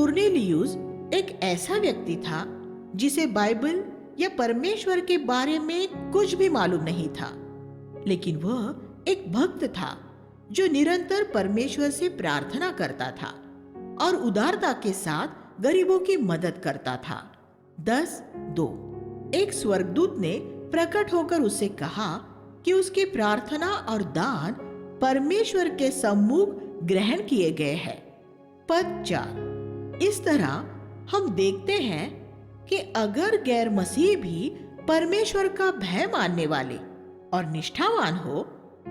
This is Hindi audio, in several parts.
कुर्नेलियुस एक ऐसा व्यक्ति था जिसे बाइबल या परमेश्वर के बारे में कुछ भी मालूम नहीं था, लेकिन वह एक भक्त था जो निरंतर परमेश्वर से प्रार्थना करता था और उदारता के साथ गरीबों की मदद करता था। 10:2 एक स्वर्गदूत ने प्रकट होकर उससे कहा कि उसकी प्रार्थना और दान परमेश्वर के सम्मुख ग्रहण किए गए हैं। पद 4 इस तरह हम देखते हैं कि अगर गैर मसीह भी परमेश्वर का भय मानने वाले और निष्ठावान हो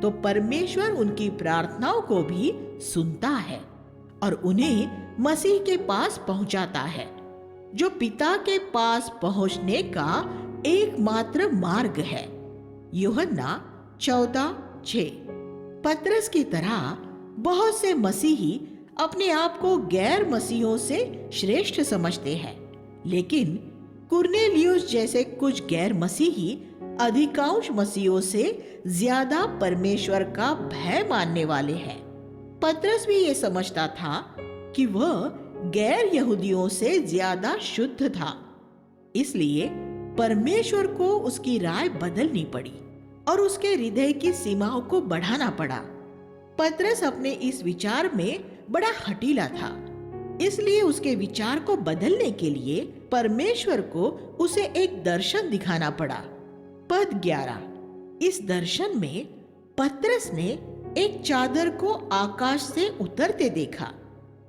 तो परमेश्वर उनकी प्रार्थनाओं को भी सुनता है और उन्हें मसीह के पास पहुंचाता है, जो पिता के पास पहुंचने का एकमात्र मार्ग है। यूहन्ना 14:6 पतरस की तरह बहुत से मसीही अपने आप को गैर मसीहों से श्रेष्ठ समझते हैं, लेकिन कुर्नेलियुस जैसे कुछ गैर मसीही अधिकांश मसीहों से ज्यादा परमेश्वर का भय मानने वाले हैं। पतरस भी ये समझता था कि वह गैर यहूदियों से ज्यादा शुद्ध था, इसलिए परमेश्वर को उसकी राय बदलनी पड़ी और उसके हृदय की सीमाओं को बढ़ाना पड़ा। पतरस अपने इस विचार में बड़ा हठीला था, इसलिए उसके विचार को बदलने के लिए परमेश्वर को उसे एक दर्शन दिखाना पड़ा। पद 11 इस दर्शन में पतरस ने एक चादर को आकाश से उतरते देखा,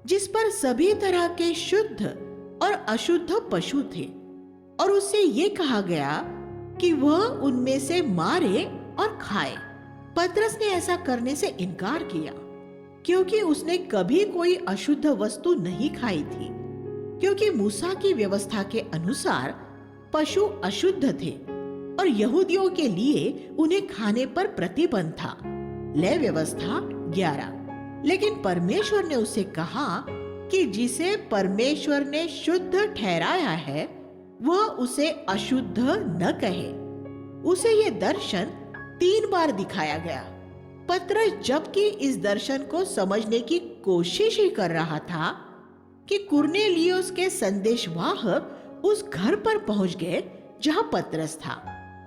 जिस पर सभी तरह के शुद्ध और अशुद्ध पशु थे, और उससे ये कहा गया कि वह उनमें से मारे और खाए। पतरस ने ऐसा करने से इनकार किया, क्योंकि उसने कभी कोई अशुद्ध वस्तु नहीं खाई थी, क्योंकि मूसा की व्यवस्था के अनुसार पशु अशुद्ध थे और यहूदियों के लिए उन्हें खाने पर प्रतिबंध था। ले व्यवस्था 11 लेकिन परमेश्वर ने उसे कहा कि जिसे परमेश्वर ने शुद्ध ठहराया है वह उसे अशुद्ध न कहे। उसे ये दर्शन 3 बार दिखाया गया। पतरस जबकि इस दर्शन को समझने की कोशिश ही कर रहा था कि कुर्नेलियुस के संदेशवाहक उस घर पर पहुंच गए जहां पतरस था,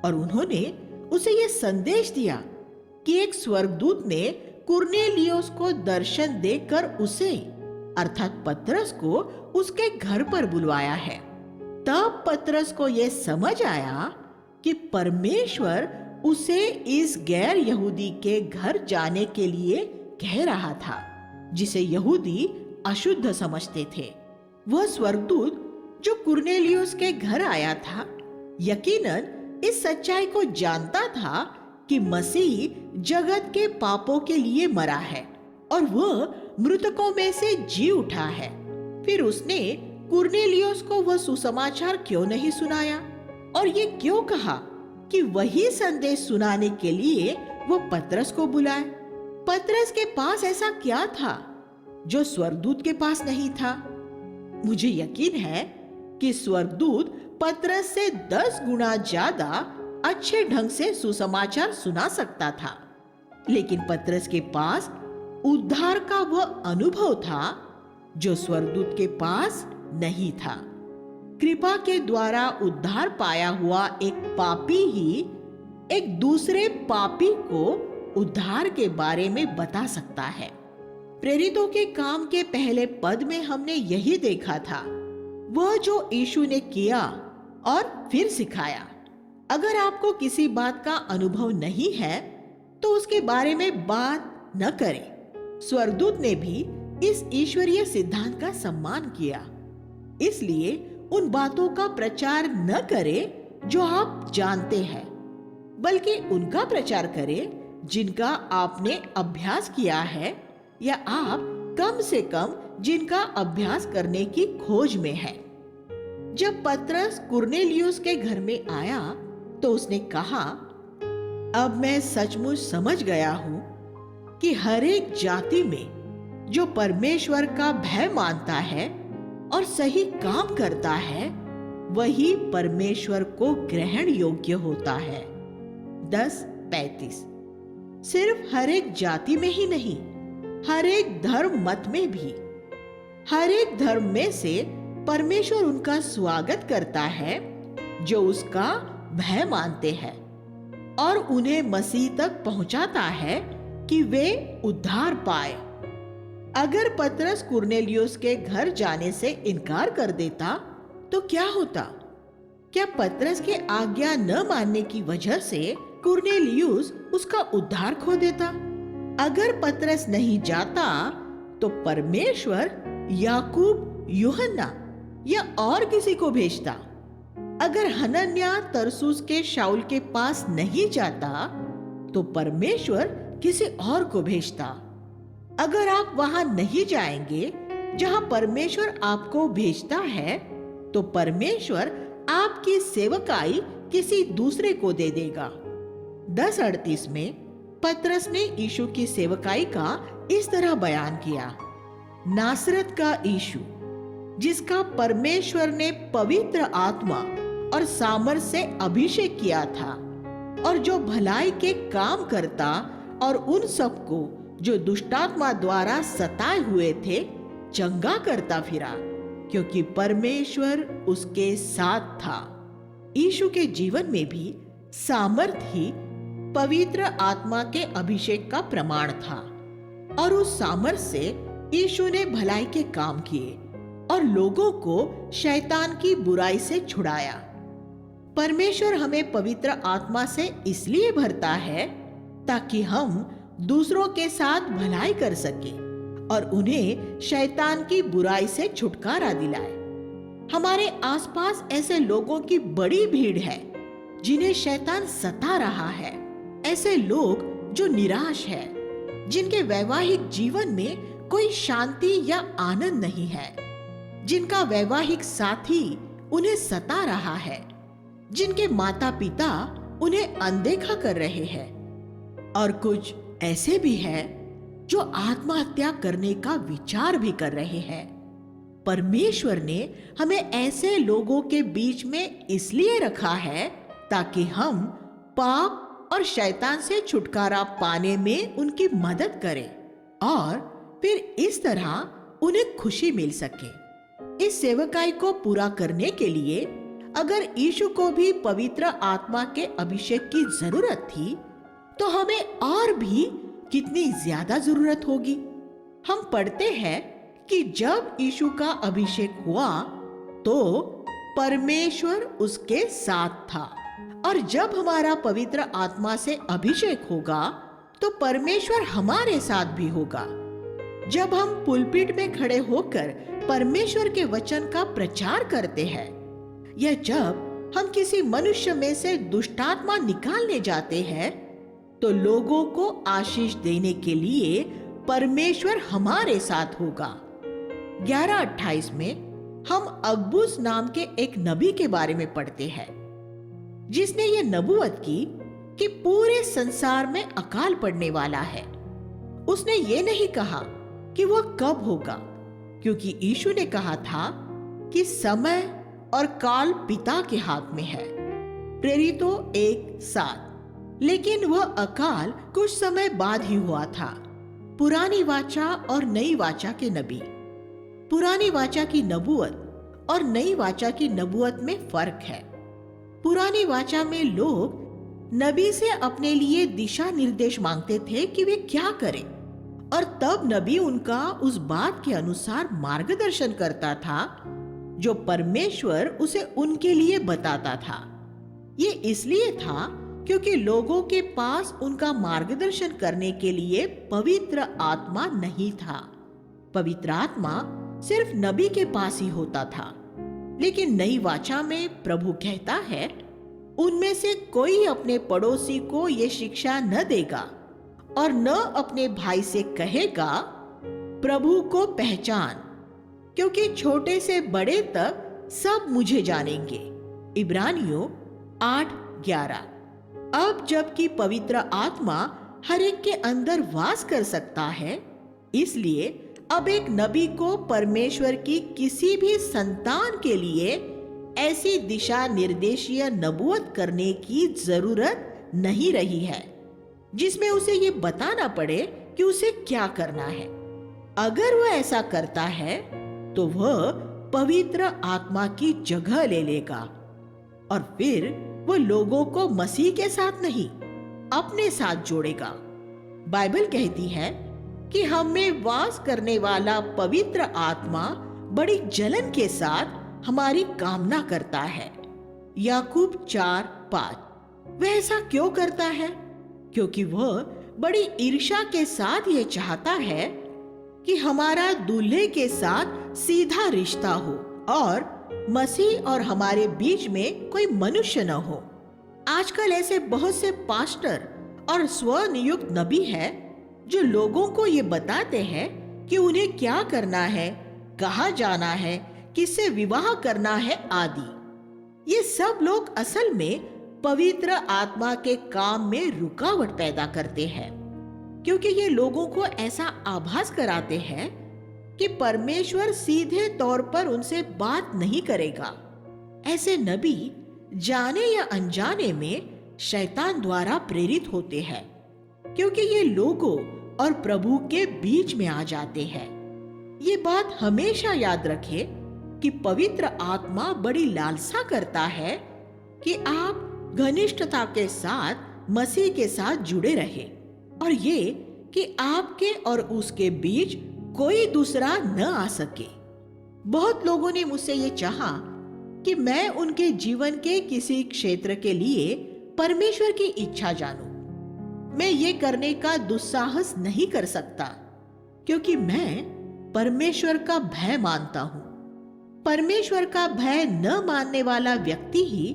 और उन्होंने उसे यह संदेश दिया कि एक स्वर्गदूत ने कुर्नेलियुस को दर्शन देकर उसे अर्थात पतरस को उसके घर पर बुलवाया है। तब पतरस को यह समझ आया कि परमेश्वर उसे इस गैर यहूदी के घर जाने के लिए कह रहा था, जिसे यहूदी अशुद्ध समझते थे। वह स्वर्गदूत जो कुर्नेलियुस के घर आया था, यकीनन इस सच्चाई को जानता था कि मसीह जगत के पापों के लिए मरा है और वह मृतकों में से जी उठा है। फिर उसने कुर्नेलियुस को वह सुसमाचार क्यों नहीं सुनाया और ये क्यों कहा कि वही संदेश सुनाने के लिए वो पतरस को बुलाए। पतरस के पास ऐसा क्या था जो स्वर्गदूत के पास नहीं था? मुझे यकीन है कि स्वर्गदूत पतरस से 10 गुना ज्यादा अच्छे ढंग से सुसमाचार सुना सकता था, लेकिन पतरस के पास उद्धार का वह अनुभव था जो स्वर्गदूत के पास नहीं था। कृपा के द्वारा उद्धार पाया हुआ एक पापी ही एक दूसरे पापी को उद्धार के बारे में बता सकता है। प्रेरितों के काम के पहले पद में हमने यही देखा था, वह जो यीशु ने किया और फिर सिखाया। अगर आपको किसी बात का अनुभव नहीं है तो उसके बारे में बात न करें। स्वर्गदूत ने भी इस ईश्वरीय सिद्धांत का सम्मान किया, इसलिए उन बातों का प्रचार न करें जो आप जानते हैं, बल्कि उनका प्रचार करें जिनका आपने अभ्यास किया है या आप कम से कम जिनका अभ्यास करने की खोज में है। जब पतरस कुर्नेलियुस के घर में आया तो उसने कहा, अब मैं सचमुच समझ गया हूं कि हर एक जाति में जो परमेश्वर का भय मानता है और सही काम करता है वही परमेश्वर को ग्रहण योग्य होता है। 10:35 सिर्फ हर एक जाति में ही नहीं, हर एक धर्म मत में भी। हर एक धर्म में से परमेश्वर उनका स्वागत करता है जो उसका भय मानते हैं और उन्हें मसीह तक पहुंचाता है कि वे उद्धार पाए। अगर पतरस कुरनेलियुस के घर जाने से इनकार कर देता तो क्या होता? क्या पतरस के आज्ञा न मानने की वजह से कुरनेलियुस उसका उद्धार खो देता? अगर पतरस नहीं जाता तो परमेश्वर याकूब, यूहन्ना या और किसी को भेजता। अगर हनन्याह तरसुस के शाऊल के पास नहीं जाता तो परमेश्वर किसी और को भेजता। अगर आप वहां नहीं जाएंगे जहां परमेश्वर आपको भेजता है तो परमेश्वर आपकी सेवकाई किसी दूसरे को दे देगा। 10:38 में पतरस ने यीशु की सेवकाई का इस तरह बयान किया, नासरत का यीशु जिसका परमेश्वर ने पवित्र आत्मा और सामर्थ से अभिषेक किया था और जो भलाई के काम करता और उन सबको जो दुष्टात्मा द्वारा सताए हुए थे चंगा करता फिरा, क्योंकि परमेश्वर उसके साथ था। यीशु के जीवन में भी सामर्थ ही पवित्र आत्मा के अभिषेक का प्रमाण था और उस सामर्थ से यीशु ने भलाई के काम किए और लोगों को शैतान की बुराई से छुड़ाया। परमेश्वर हमें पवित्र आत्मा से इसलिए भरता है ताकि हम दूसरों के साथ भलाई कर सके और उन्हें शैतान की बुराई से छुटकारा दिलाए। हमारे आसपास ऐसे लोगों की बड़ी भीड़ है जिन्हें शैतान सता रहा है। ऐसे लोग जो निराश है, जिनके वैवाहिक जीवन में कोई शांति या आनंद नहीं है, जिनका वैवाहिक साथी उन्हें सता रहा है, जिनके माता पिता उन्हें अनदेखा कर रहे हैं, और कुछ ऐसे भी हैं जो आत्महत्या करने का विचार भी कर रहे हैं। परमेश्वर ने हमें ऐसे लोगों के बीच में इसलिए रखा है ताकि हम पाप और शैतान से छुटकारा पाने में उनकी मदद करें और फिर इस तरह उन्हें खुशी मिल सके। इस सेवकाई को पूरा करने के लिए अगर यीशु को भी पवित्र आत्मा के अभिषेक की जरूरत थी तो हमें और भी कितनी ज्यादा जरूरत होगी। हम पढ़ते हैं कि जब यीशु का अभिषेक हुआ तो परमेश्वर उसके साथ था, और जब हमारा पवित्र आत्मा से अभिषेक होगा तो परमेश्वर हमारे साथ भी होगा। जब हम पुलपिट में खड़े होकर परमेश्वर के वचन का प्रचार करते हैं या जब हम किसी मनुष्य में से दुष्टात्मा निकालने जाते हैं तो लोगों को आशीष देने के लिए परमेश्वर हमारे साथ होगा। 11:28 में हम अगबुस नाम के एक नबी के बारे में पढ़ते हैं जिसने ये नबूवत की कि पूरे संसार में अकाल पड़ने वाला है। उसने ये नहीं कहा कि वह कब होगा, क्योंकि यीशु ने कहा था कि समय और काल पिता के हाथ में है, प्रेरितों 1:7। लेकिन वह अकाल कुछ समय बाद ही हुआ था। पुरानी वाचा और नई वाचा के नबी। पुरानी वाचा की नबूवत और नई वाचा की नबूवत में फर्क है। पुरानी वाचा में लोग नबी से अपने लिए दिशा निर्देश मांगते थे कि वे क्या करें, और तब नबी उनका उस बात के अनुसार मार्गदर्शन करता था जो परमेश्वर उसे उनके लिए बताता था। ये इसलिए था क्योंकि लोगों के पास उनका मार्गदर्शन करने के लिए पवित्र आत्मा नहीं था। पवित्र आत्मा सिर्फ नबी के पास ही होता था। लेकिन नई वाचा में प्रभु कहता है, उनमें से कोई अपने पड़ोसी को ये शिक्षा न देगा और न अपने भाई से कहेगा प्रभु को पहचान, क्योंकि छोटे से बड़े तक सब मुझे जानेंगे। इब्रानियों 8:11। अब जबकि पवित्र आत्मा हर एक के अंदर वास कर सकता है, इसलिए अब एक नबी को परमेश्वर की किसी भी संतान के लिए ऐसी दिशा निर्देशीय नबूवत करने की जरूरत नहीं रही है जिसमें उसे ये बताना पड़े कि उसे क्या करना है। अगर वह ऐसा करता है तो वह पवित्र आत्मा की जगह ले लेगा और फिर वो लोगों को मसीह के साथ नहीं, अपने साथ जोड़ेगा। बाइबल कहती है कि हम में वास करने वाला पवित्र आत्मा बड़ी जलन के साथ हमारी कामना करता है। याकूब 4:5। वह ऐसा क्यों करता है? क्योंकि वह बड़ी ईर्ष्या के साथ यह चाहता है कि हमारा दूल्हे के साथ सीधा रिश्ता हो और मसीह और हमारे बीच में कोई मनुष्य न हो। आजकल ऐसे बहुत से पास्टर और स्वनियुक्त नबी हैं जो लोगों को ये बताते हैं कि उन्हें क्या करना है, कहाँ जाना है, किससे विवाह करना है आदि। ये सब लोग असल में पवित्र आत्मा के काम में रुकावट पैदा करते हैं, क्योंकि ये लोगों को ऐसा आभास कराते हैं कि परमेश्वर सीधे तौर पर उनसे बात नहीं करेगा। ऐसे नबी जाने या अनजाने में शैतान द्वारा प्रेरित होते हैं, क्योंकि ये लोगों और प्रभु के बीच में आ जाते हैं। ये बात हमेशा याद रखें कि पवित्र आत्मा बड़ी लालसा करता है कि आप घनिष्ठता के साथ मसीह के साथ जुड़े रहे और ये कि आपके और उसके बीच कोई दूसरा न आ सके। बहुत लोगों ने मुझसे ये चाहा कि मैं उनके जीवन के किसी क्षेत्र के लिए परमेश्वर की इच्छा जानूं। मैं ये करने का दुस्साहस नहीं कर सकता, क्योंकि मैं परमेश्वर का भय मानता हूं। परमेश्वर का भय न मानने वाला व्यक्ति ही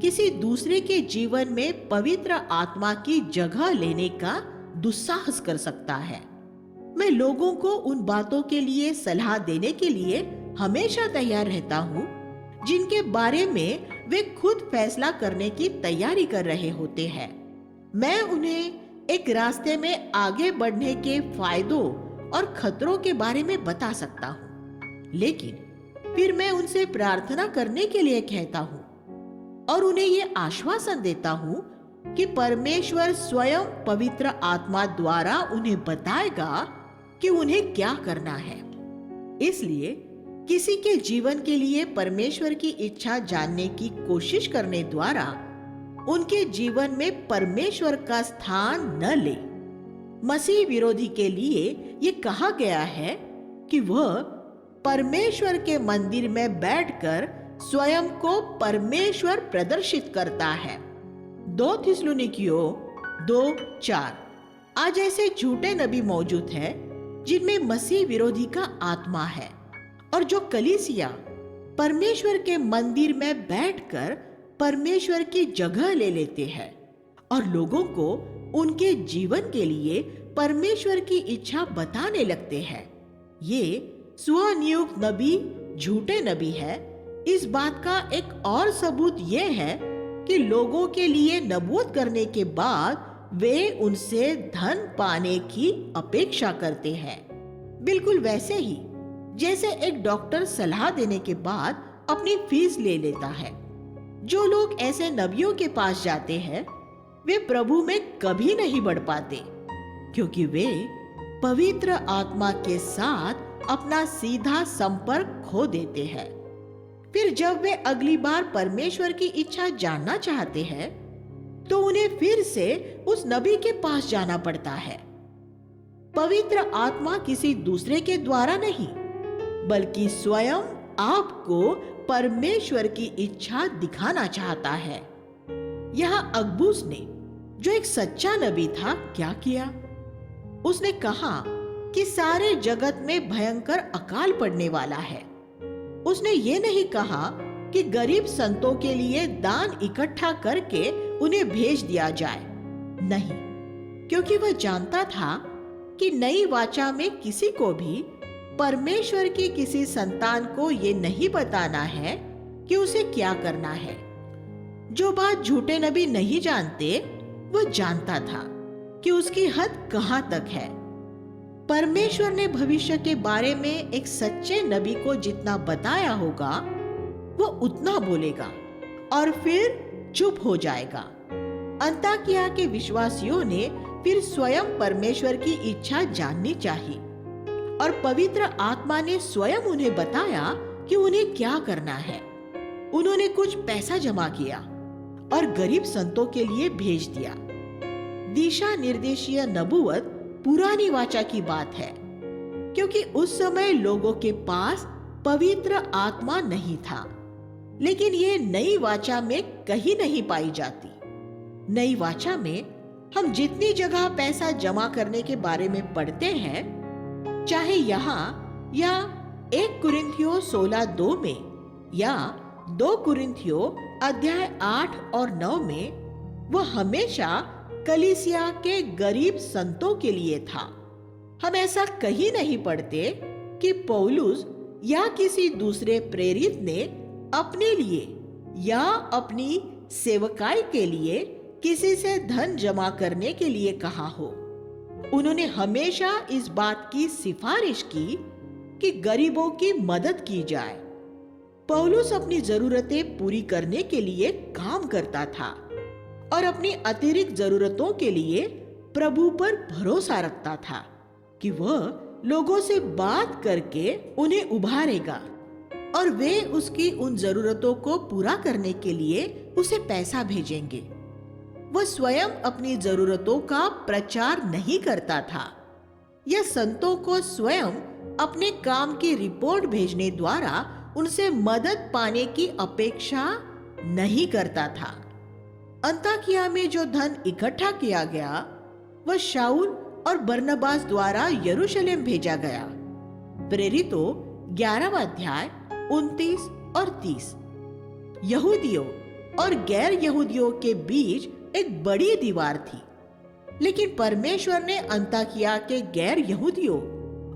किसी दूसरे के जीवन में पवित्र आत्मा की जगह लेने का दुस्साहस कर सकता है। मैं लोगों को उन बातों के लिए सलाह देने के लिए हमेशा तैयार रहता हूँ जिनके बारे में वे खुद फैसला करने की तैयारी कर रहे होते हैं। मैं उन्हें एक रास्ते में आगे बढ़ने के फायदों और खतरों के बारे में बता सकता हूँ, लेकिन फिर मैं उनसे प्रार्थना करने के लिए कहता हूँ और उन्हें ये आश्वासन देता हूँ कि परमेश्वर स्वयं पवित्र आत्मा द्वारा उन्हें बताएगा कि उन्हें क्या करना है। इसलिए किसी के जीवन के लिए परमेश्वर की इच्छा जानने की कोशिश करने द्वारा उनके जीवन में परमेश्वर का स्थान न ले। मसीह विरोधी के लिए ये कहा गया है कि वह परमेश्वर के मंदिर में बैठकर स्वयं को परमेश्वर प्रदर्शित करता है। 2 थिस्सलुनीकियों 2:4। आज ऐसे झूठे नबी मौजूद हैं जिनमें मसीह विरोधी का आत्मा है और जो कलीसिया परमेश्वर के मंदिर में बैठकर परमेश्वर की जगह ले लेते हैं और लोगों को उनके जीवन के लिए परमेश्वर की इच्छा बताने लगते हैं। ये स्वनियुक्त नबी झूठे नबी है। इस बात का एक और सबूत यह है कि लोगों के लिए नबूवत करने के बाद वे उनसे धन पाने की अपेक्षा करते हैं, बिल्कुल वैसे ही जैसे एक डॉक्टर सलाह देने के बाद अपनी फीस ले लेता है। जो लोग ऐसे नबियों के पास जाते हैं वे प्रभु में कभी नहीं बढ़ पाते, क्योंकि वे पवित्र आत्मा के साथ अपना सीधा संपर्क खो देते हैं। फिर जब वे अगली बार परमेश्वर की इच्छा जानना चाहते हैं तो उन्हें फिर से उस नबी के पास जाना पड़ता है। पवित्र आत्मा किसी दूसरे के द्वारा नहीं, बल्कि स्वयं आपको परमेश्वर की इच्छा दिखाना चाहता है। यहाँ अगबूस ने, जो एक सच्चा नबी था, क्या किया? उसने कहा कि सारे जगत में भयंकर अकाल पड़ने वाला है। उसने ये नहीं कहा कि गरीब संतों के लिए दान इकट्ठा करके उन्हें भेज दिया जाए। नहीं, क्योंकि वह जानता था कि नई वाचा में किसी को भी परमेश्वर की किसी संतान को ये नहीं बताना है कि उसे क्या करना है। जो बात झूठे नबी नहीं जानते, वह जानता था कि उसकी हद कहां तक है। परमेश्वर ने भविष्य के बारे में एक सच्चे नबी को जितना बताया होगा वो उतना बोलेगा और फिर चुप हो जाएगा। अंताकिया के विश्वासियों ने फिर स्वयं परमेश्वर की इच्छा जाननी चाहिए और पवित्र आत्मा ने स्वयं उन्हें बताया कि उन्हें क्या करना है। उन्होंने कुछ पैसा जमा किया और गरीब संतों के लिए भेज दिया। दिशा निर्देशीय नबूवत पुरानी वाचा की बात है, क्योंकि उस समय लोगों के पास पवित्र आत्मा नहीं था। लेकिन ये नई वाचा में कहीं नहीं पाई जाती। नई वाचा में हम जितनी जगह पैसा जमा करने के बारे में पढ़ते हैं, चाहे यहाँ या 1 कुरिन्थियों 16:2 में या 2 कुरिन्थियों अध्याय 8 और 9 में, वह हमेशा कलीसिया के गरीब संतों के लिए था। हम ऐसा कहीं नहीं पढ़ते कि पौलुस या किसी दूसरे प्रेरित ने अपने लिए या अपनी सेवकाई के लिए किसी से धन जमा करने के लिए कहा हो। उन्होंने हमेशा इस बात की सिफारिश की कि गरीबों की मदद की जाए। पौलुस अपनी जरूरतें पूरी करने के लिए काम करता था और अपनी अतिरिक्त जरूरतों के लिए प्रभु पर भरोसा रखता था कि वह लोगों से बात करके उन्हें उभारेगा और वे उसकी उन जरूरतों को पूरा करने के लिए उसे पैसा भेजेंगे। वह स्वयं अपनी जरूरतों का प्रचार नहीं करता था या संतों को स्वयं अपने काम की रिपोर्ट भेजने द्वारा उनसे मदद पाने की अपेक्षा नहीं करता था। अंताकिया में जो धन इकट्ठा किया गया, वह शाऊल और बरनबास द्वारा यरूशलेम भेजा गया। प्रेरितों 11वां अध्याय 29 और 30। यहूदियों और गैर यहूदियों के बीच एक बड़ी दीवार थी, लेकिन परमेश्वर ने अंताकिया के गैर यहूदियों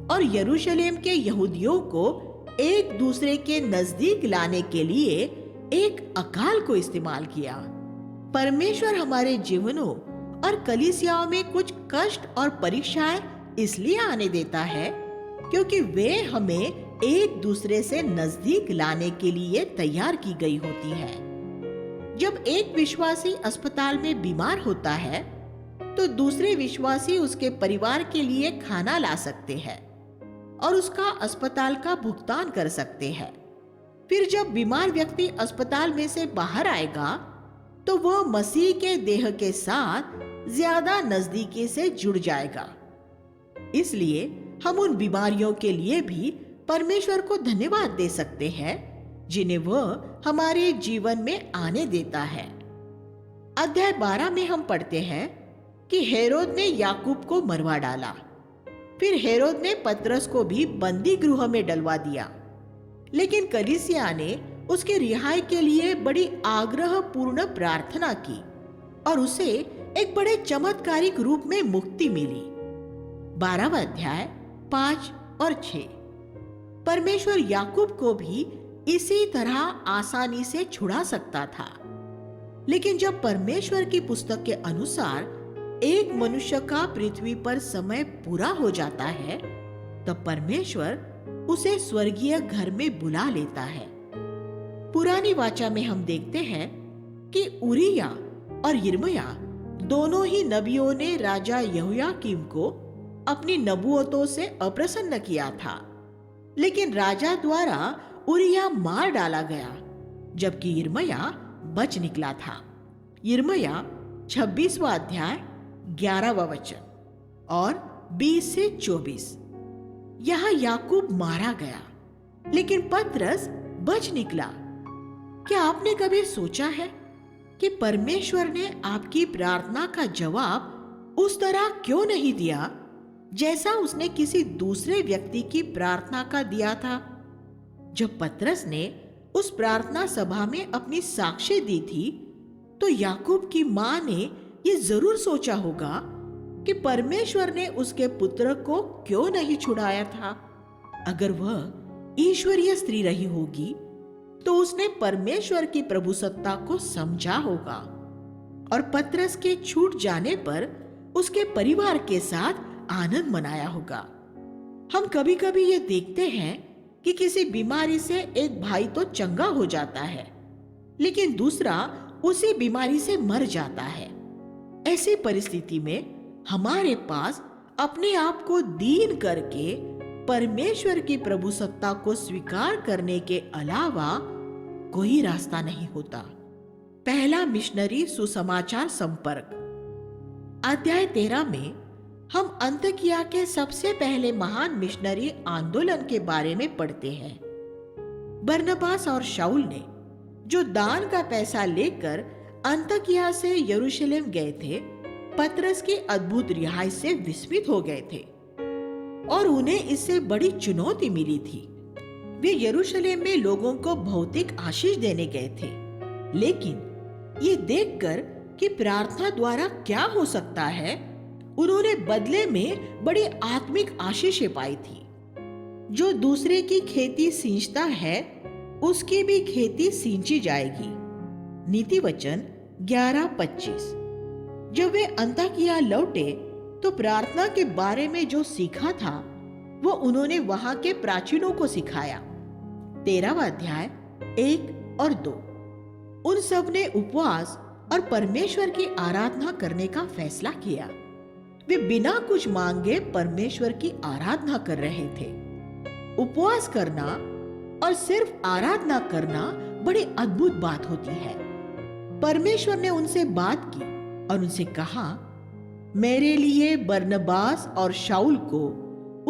और यरूशलेम के यहूदियों को एक दूसरे के नजदीक लाने के लिए एक अकाल को इस्तेमाल किया। परमेश्वर हमारे जीवनों और कलीसियाओं में कुछ कष्ट और परीक्षाएं इसलिए आने देता है क्योंकि वे हमें एक दूसरे से नजदीक लाने के लिए तैयार की गई होती है। जब एक विश्वासी अस्पताल में बीमार होता है, तो दूसरे विश्वासी उसके परिवार के लिए खाना ला सकते हैं और उसका अस्पताल का भुगतान कर सकते हैं। फिर जब बीमार व्यक्ति अस्पताल में से बाहर आएगा, तो वह मसीह के देह के साथ ज्यादा नजदीकी से जुड़ जाएगा। इसलिए हम उन बीमारियों के लिए भी परमेश्वर को धन्यवाद दे सकते हैं जिन्हें वह हमारे जीवन में आने देता है। अध्याय 12 में हम पढ़ते हैं कि हेरोद ने याकूब को मरवा डाला। फिर हेरोद ने पतरस को भी बंदी गृह में डलवा दिया, लेकिन कलीसिया ने उसके रिहाई के लिए बड़ी आग्रह पूर्ण प्रार्थना की और उसे एक बड़े चमत्कारिक रूप में मुक्ति मिली। 12वां अध्याय 5 और 6। परमेश्वर याकूब को भी इसी तरह आसानी से छुड़ा सकता था, लेकिन जब परमेश्वर की पुस्तक के अनुसार एक मनुष्य का पृथ्वी पर समय पूरा हो जाता है, तब परमेश्वर उसे स्वर्गीय घर में बुला लेता है। पुरानी वाचा में हम देखते हैं कि उरिया और यिर्मयाह दोनों ही नबियों ने राजा यहोयाकीम को अपनी नबूवतों से अप्रसन्न किया था, लेकिन राजा द्वारा उरिया मार डाला गया, जबकि यिर्मयाह बच निकला था। यिर्मयाह 26वां अध्याय 11वां वचन और 20 से 24। यहाँ याकूब मारा गया, लेकिन पतरस बच निकला। क्या आपने कभी सोचा है कि परमेश्वर ने आपकी प्रार्थना का जवाब उस तरह क्यों नहीं दिया जैसा उसने किसी दूसरे व्यक्ति की प्रार्थना का दिया था? जब पतरस ने उस प्रार्थना सभा में अपनी साक्ष्य दी थी, तो याकूब की मां ने यह जरूर सोचा होगा कि परमेश्वर ने उसके पुत्र को क्यों नहीं छुड़ाया था। अगर वह ईश्वरीय स्त्री रही होगी, तो उसने परमेश्वर की प्रभुसत्ता को समझा होगा और पतरस के छूट जाने पर उसके परिवार के साथ आनंद मनाया होगा। हम कभी कभी ये देखते हैं कि किसी बीमारी से एक भाई तो चंगा हो जाता है, लेकिन दूसरा उसी बीमारी से मर जाता है। ऐसी परिस्थिति में हमारे पास अपने आप को दीन करके परमेश्वर की प्रभुसत्ता को स्वीकार करने के अलावा कोई रास्ता नहीं होता। पहला मिशनरी सुसमाचार संपर्क। अध्याय 13 में हम अंतकिया के सबसे पहले महान मिशनरी आंदोलन के बारे में पढ़ते हैं। बरनबास और शाऊल ने जो दान का पैसा लेकर अंतकिया से यरूशलेम गए थे, पतरस की अद्भुत रिहाई से विस्मित हो गए थे और उन्हें इससे बड़ी चुनौती मिली थी। वे यरूशलेम में लोगों को भौतिक आशीष देने गए थे, लेकिन ये देखकर कि प्रार्थना द्वारा क्या हो सकता है, उन्होंने बदले में बड़ी आत्मिक आशीषें पाई थी। जो दूसरे की खेती सींचता है, उसकी भी खेती सींची जाएगी। नीति वचन 11:25। जब वे अंताकिया लौटे तो प्रार्थना के बारे में जो सीखा था वो उन्होंने वहां के प्राचीनों को सिखाया। 13वां अध्याय 1 और 2। उन सब ने उपवास और परमेश्वर की आराधना करने का फैसला किया। वे बिना कुछ मांगे परमेश्वर की आराधना कर रहे थे। उपवास करना और सिर्फ आराधना करना बड़ी अद्भुत बात होती है। परमेश्वर ने उनसे बात की और उनसे कहा, मेरे लिए बरनबास और शाऊल को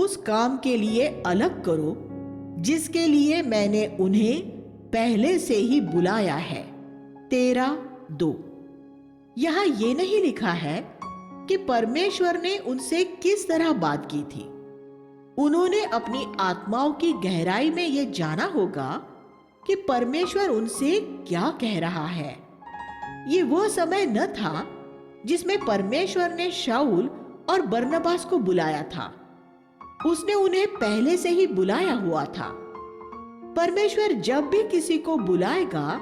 उस काम के लिए अलग करो जिसके लिए मैंने उन्हें पहले से ही बुलाया है। 13:2। यहां ये नहीं लिखा है कि परमेश्वर ने उनसे किस तरह बात की थी। उन्होंने अपनी आत्माओं की गहराई में यह जाना होगा कि परमेश्वर उनसे क्या कह रहा है। ये वो समय न था जिसमें परमेश्वर ने शाऊल और बरनबास को बुलाया था। उसने उन्हें पहले से ही बुलाया हुआ था। परमेश्वर जब भी किसी को बुलाएगा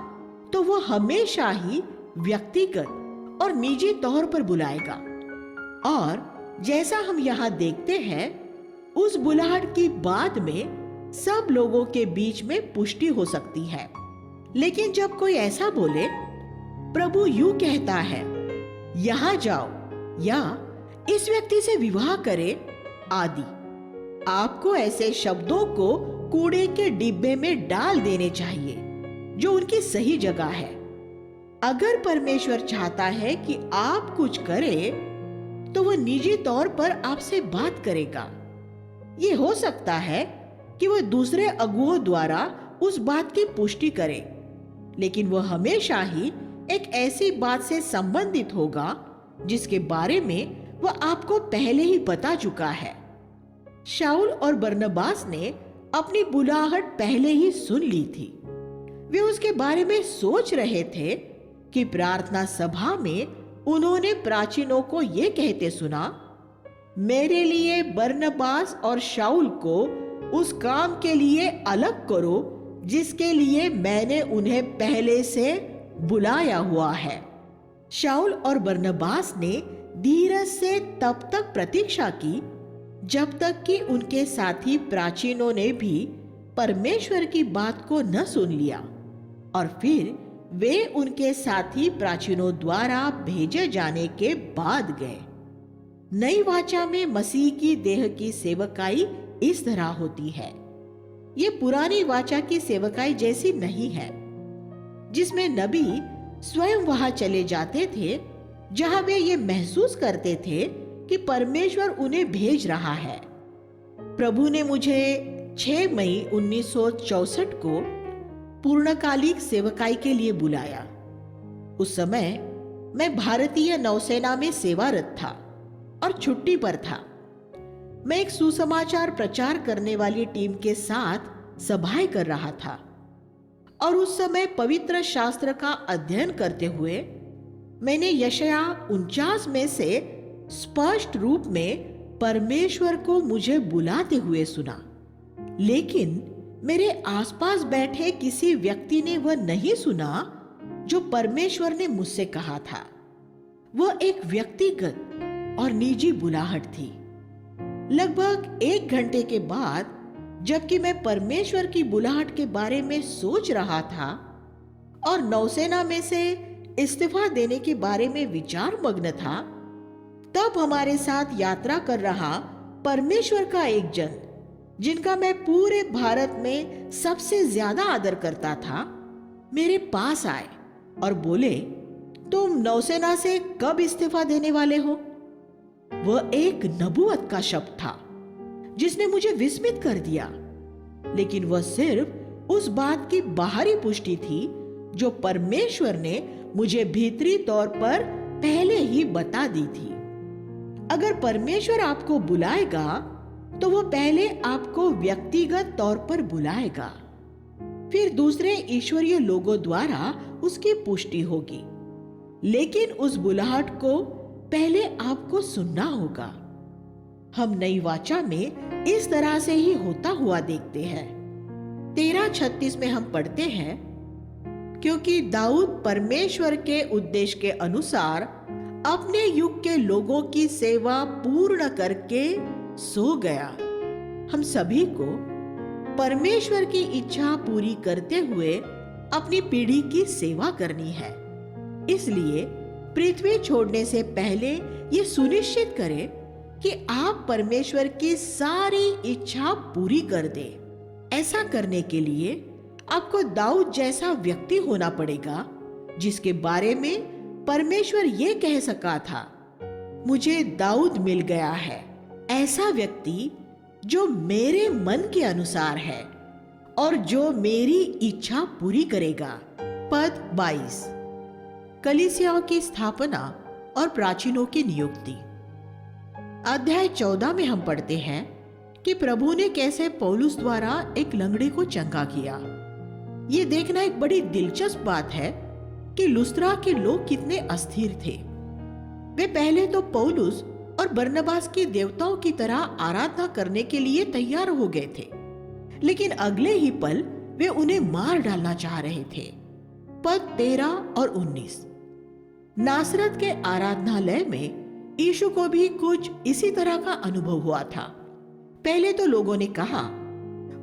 तो वो हमेशा ही व्यक्तिगत और निजी तौर पर बुलाएगा। और जैसा हम यहाँ देखते हैं, उस बुलाहट की बाद में सब लोगों के बीच में पुष्टि हो सकती है। लेकिन जब कोई ऐसा बोले, प्रभु यूं कहता है, यहां जाओ या इस व्यक्ति से विवाह करे आदि, आपको ऐसे शब्दों को कूड़े के डिब्बे में डाल देने चाहिए जो उनकी सही जगह है। अगर परमेश्वर चाहता है कि आप कुछ करें तो वह निजी तौर पर आपसे बात करेगा। ये हो सकता है कि वह दूसरे अगुओं द्वारा उस बात की पुष्टि करे, लेकिन वह हमेशा ही एक ऐसी बात से संबंधित होगा जिसके बारे में वह आपको पहले ही बता चुका है। शाऊल और बरनबास ने अपनी बुलाहट पहले ही सुन ली थी। वे उसके बारे में सोच रहे थे कि प्रार्थना सभा में उन्होंने प्राचीनों को यह कहते सुना, मेरे लिए बरनबास और शाऊल को उस काम के लिए अलग करो जिसके लिए मैंने उन्हें पहले से बुलाया हुआ है। शाऊल और बरनबास ने धीरज से तब तक प्रतीक्षा की जब तक कि उनके साथी प्राचीनों ने भी परमेश्वर की बात को न सुन लिया, और फिर वे उनके साथी प्राचीनों द्वारा भेजे जाने के बाद गए। नई वाचा में मसीह की देह की सेवकाई इस तरह होती है। ये पुरानी वाचा की सेवकाई जैसी नहीं है, जिसमें नबी स्वयं वहां चले जाते थे जहां वे ये महसूस करते थे कि परमेश्वर उन्हें भेज रहा है। प्रभु ने मुझे 6 मई 1964 को पूर्णकालिक सेवकाई के लिए बुलाया। उस समय मैं भारतीय नौसेना में सेवारत था और छुट्टी पर था। मैं एक सुसमाचार प्रचार करने वाली टीम के साथ सभाएं कर रहा था और उस समय पवित्र शास्त्र का अध्ययन करते हुए मैंने यशाया 49 में से स्पष्ट रूप में परमेश्वर को मुझे बुलाते हुए सुना। लेकिन मेरे आसपास बैठे किसी व्यक्ति ने वह नहीं सुना जो परमेश्वर ने मुझसे कहा था। वह एक व्यक्तिगत और निजी बुलाहट थी। लगभग 1 घंटे के बाद, जबकि मैं परमेश्वर की बुलाहट के बारे में सोच रहा था और नौसेना में से इस्तीफा देने के बारे में विचार मग्न था, तब हमारे साथ यात्रा कर रहा परमेश्वर का एक जन जिनका मैं पूरे भारत में सबसे ज्यादा आदर करता था, मेरे पास आए और बोले, तुम नौसेना से कब इस्तीफा देने वाले हो? वह एक नबूवत का शब्द था जिसने मुझे विस्मित कर दिया, लेकिन वह सिर्फ उस बात की बाहरी पुष्टि थी जो परमेश्वर ने मुझे भीतरी तौर पर पहले ही बता दी थी। अगर परमेश्वर आपको बुलाएगा तो वह पहले आपको व्यक्तिगत तौर पर बुलाएगा, फिर दूसरे ईश्वरीय लोगों द्वारा उसकी पुष्टि होगी, लेकिन उस बुलाहट को पहले आपको सुनना होगा। हम नई वाचा में इस तरह से ही होता हुआ देखते हैं। 13:36 में हम पढ़ते हैं, क्योंकि दाऊद परमेश्वर के उद्देश्य के अनुसार अपने युग के लोगों की सेवा पूर्ण करके सो गया। हम सभी को परमेश्वर की इच्छा पूरी करते हुए अपनी पीढ़ी की सेवा करनी है। इसलिए पृथ्वी छोड़ने से पहले ये सुनिश्चित करें कि आप परमेश्वर की सारी इच्छा पूरी कर दें। ऐसा करने के लिए आपको दाऊद जैसा व्यक्ति होना पड़ेगा, जिसके बारे में परमेश्वर ये कह सका था, मुझे दाऊद मिल गया है, ऐसा व्यक्ति जो मेरे मन के अनुसार है और जो मेरी इच्छा पूरी करेगा। पद 22, कलीसियाओं की स्थापना और प्राचीनों की नियुक्ति। अध्याय 14 में हम पढ़ते हैं कि प्रभु ने कैसे पौलुस द्वारा एक लंगड़े को चंगा किया। ये देखना एक बड़ी दिलचस्प बात है कि लुस्त्रा के लोग कितने अस्थिर थे। वे पहले तो पौलुस और बरनबास की देवताओं की तरह आराधना करने के लिए तैयार हो गए थे, लेकिन अगले ही पल वे उन्हें मार डालना चाह रहे थे। पद 13 और 19। नासरत के आराधनालय में यीशु को भी कुछ इसी तरह का अनुभव हुआ था। पहले तो लोगों ने कहा,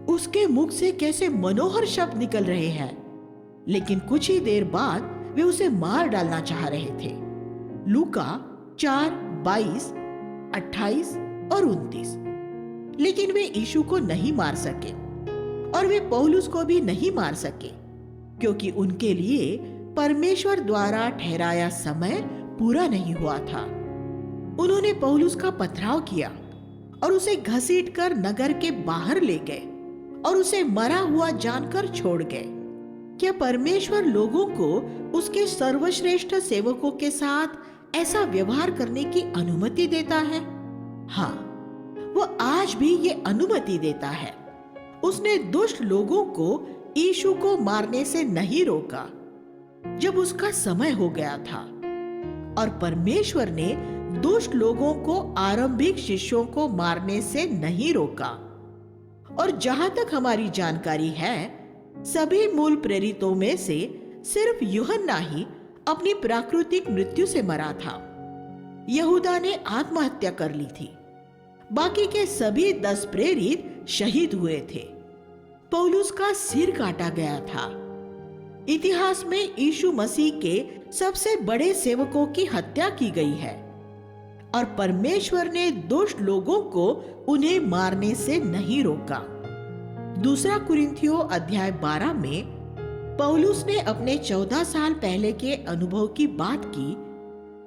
उसके मुख से कैसे मनोहर शब्द निकल रहे हैं, लेकिन कुछ ही देर बाद वे उसे मार डालना चाह रहे थे। लूका 4:22, 28 और 29। लेकिन वे यीशु को नहीं मार सके और वे पौलुस को भी नहीं मार सके, क्योंकि उनके लिए परमेश्वर द्वारा ठहराया समय पूरा नहीं हुआ था। उन्होंने पौलुस का पथराव किया और उसे घसीटकर नगर के बाहर ले गए और उसे मरा हुआ जानकर छोड़ गए। क्या परमेश्वर लोगों को उसके सर्वश्रेष्ठ सेवकों के साथ ऐसा व्यवहार करने की अनुमति देता है? हाँ, वो आज भी ये अनुमति देता है। उसने दुष्ट लोगों को यीशु को मारने से नहीं रोका जब उसका समय हो गया था, और परमेश्वर ने दुष्ट लोगों को आरंभिक शिष्यों को मारने से नहीं रोका। और जहां तक हमारी जानकारी है, सभी मूल प्रेरितों में से सिर्फ यूहन्ना ही अपनी प्राकृतिक मृत्यु से मरा था। यहूदा ने आत्महत्या कर ली थी। बाकी के सभी 10 प्रेरित शहीद हुए थे। पौलुस का सिर काटा गया था। इतिहास में यीशु मसीह के सबसे बड़े सेवकों की हत्या की गई है, और परमेश्वर ने दुष्ट लोगों को उन्हें मारने से नहीं रोका। दूसरा कुरिन्थियों अध्याय 12 में पौलुस ने अपने 14 साल पहले के अनुभव की बात की,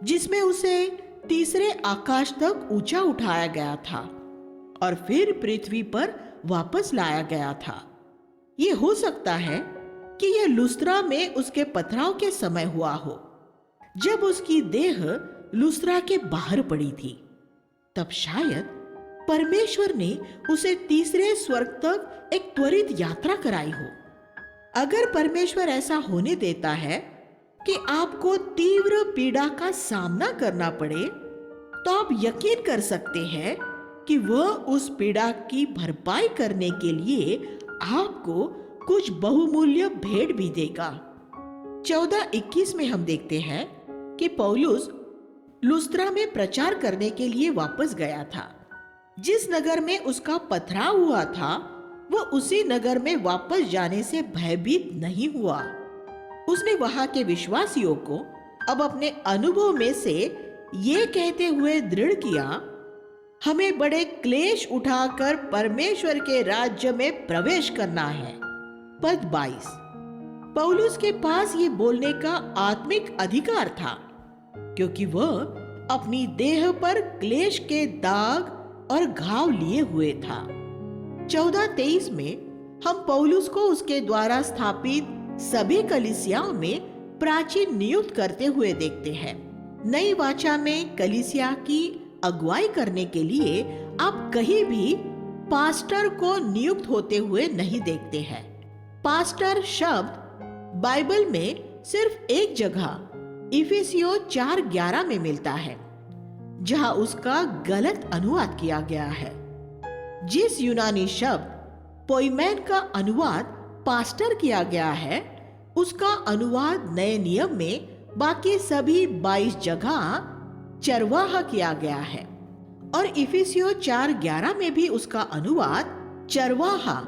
जिसमें उसे तीसरे आकाश तक ऊंचा उठाया गया था और फिर पृथ्वी पर वापस लाया गया था। ये हो सकता है कि यह लुस्त्रा में उसके पथराव के समय हुआ हो, जब उसकी देह लुस्त्रा के बाहर पड़ी थी। तब शायद परमेश्वर ने उसे तीसरे स्वर्ग तक एक त्वरित यात्रा कराई हो। अगर परमेश्वर ऐसा होने देता है कि आपको तीव्र पीड़ा का सामना करना पड़े, तो आप यकीन कर सकते हैं कि वह उस पीड़ा की भरपाई करने के लिए आपको कुछ बहुमूल्य भेंट भी देगा। 14:21 में हम देखते हैं कि पौलुस लुस्त्रा में प्रचार करने के लिए वापस गया था। जिस नगर में उसका पथराव हुआ था, वह उसी नगर में वापस जाने से भयभीत नहीं हुआ। उसने वहां के विश्वासियों को अब अपने अनुभव में से ये कहते हुए दृढ़ किया, हमें बड़े क्लेश उठाकर परमेश्वर के राज्य में प्रवेश करना है। पद 22। पौलुस के पास ये बोलने का आत्मिक अधिकार था, क्योंकि वह अपनी देह पर क्लेश के दाग और घाव लिए हुए था। 14:23 में हम पौलुस को उसके द्वारा स्थापित सभी कलीसियाओं में प्राचीन नियुक्त करते हुए देखते हैं। नई वाचा में कलीसिया की अगुवाई करने के लिए आप कहीं भी पास्टर को नियुक्त होते हुए नहीं देखते हैं। पास्टर शब्द बाइबल में सिर्फ एक जगह इफिसियों 4:11 में मिलता है, जहां उसका गलत अनुवाद किया गया है। जिस यूनानी शब्द पोइमेन का अनुवाद पास्टर किया गया है, उसका अनुवाद नए नियम में बाकी सभी 22 जगह चरवाहा किया गया है, और इफिसियों 4:11 में भी उसका अनुवाद चरवाहा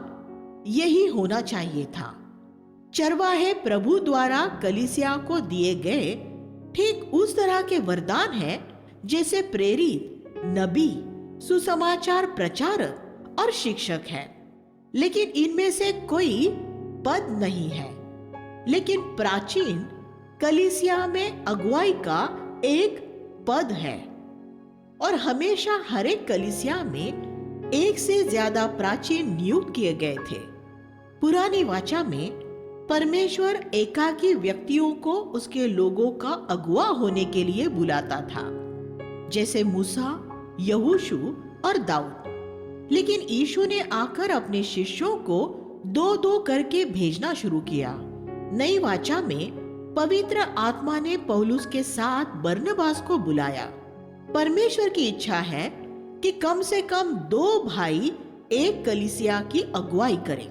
यही होना चाहिए था। चरवाहे प्रभु द्वारा कलीसिया को दिए गए ठीक उस तरह के वरदान हैं जैसे प्रेरित, नबी, सुसमाचार प्रचारक और शिक्षक हैं। लेकिन इनमें से कोई पद नहीं है। लेकिन प्राचीन कलीसिया में अगुवाई का एक पद है, और हमेशा हर एक कलीसिया में एक से ज्यादा प्राचीन नियुक्त किए गए थे। पुरानी वाचा में परमेश्वर एकाकी व्यक्तियों को उसके लोगों का अगुवा होने के लिए बुलाता था, जैसे मूसा, यहोशू और दाऊद। लेकिन यीशु ने आकर अपने शिष्यों को 2-2 करके भेजना शुरू किया। नई वाचा में पवित्र आत्मा ने पौलुस के साथ बरनबास को बुलाया। परमेश्वर की इच्छा है कि कम से कम 2 भाई एक कलीसिया की अगुवाई करें।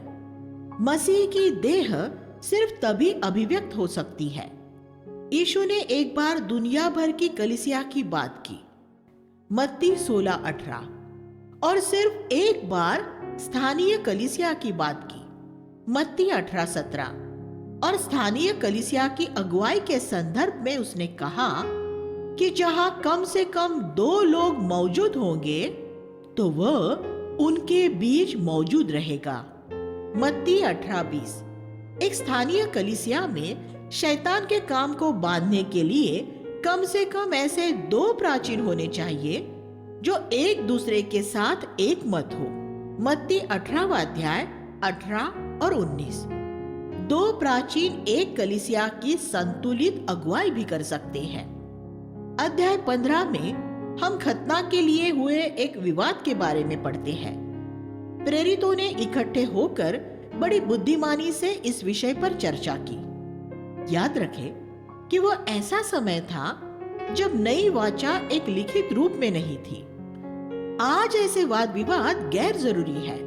मसीह की देह सिर्फ तभी अभिव्यक्त हो सकती है। यीशु ने एक बार दुनिया भर की कलीसिया की बात की, मत्ती 16:18, और सिर्फ एक बार स्थानीय कलीसिया की बात की, मत्ती 18:17। और स्थानीय कलीसिया की अगुवाई के संदर्भ में उसने कहा कि जहां कम से कम 2 लोग मौजूद होंगे तो वह उनके बीच मौजूद रहेगा, मत्ती 18:20। एक स्थानीय कलीसिया में शैतान के काम को बांधने के लिए कम से कम ऐसे 2 प्राचीन होने चाहिए जो एक दूसरे के साथ एक मत हो, मत्ती 18 18 और 19। 2 प्राचीन एक कलीसिया की संतुलित अगुवाई भी कर सकते हैं। अध्याय 15 में हम खतना के लिए हुए एक विवाद के बारे में पढ़ते हैं। प्रेरितों ने इकट्ठे होकर बड़ी बुद्धिमानी से इस विषय पर चर्चा की। याद रखें कि वह ऐसा समय था जब नई वाचा एक लिखित रूप में नहीं थी। आज ऐसे वाद विवाद गैर जरूरी है,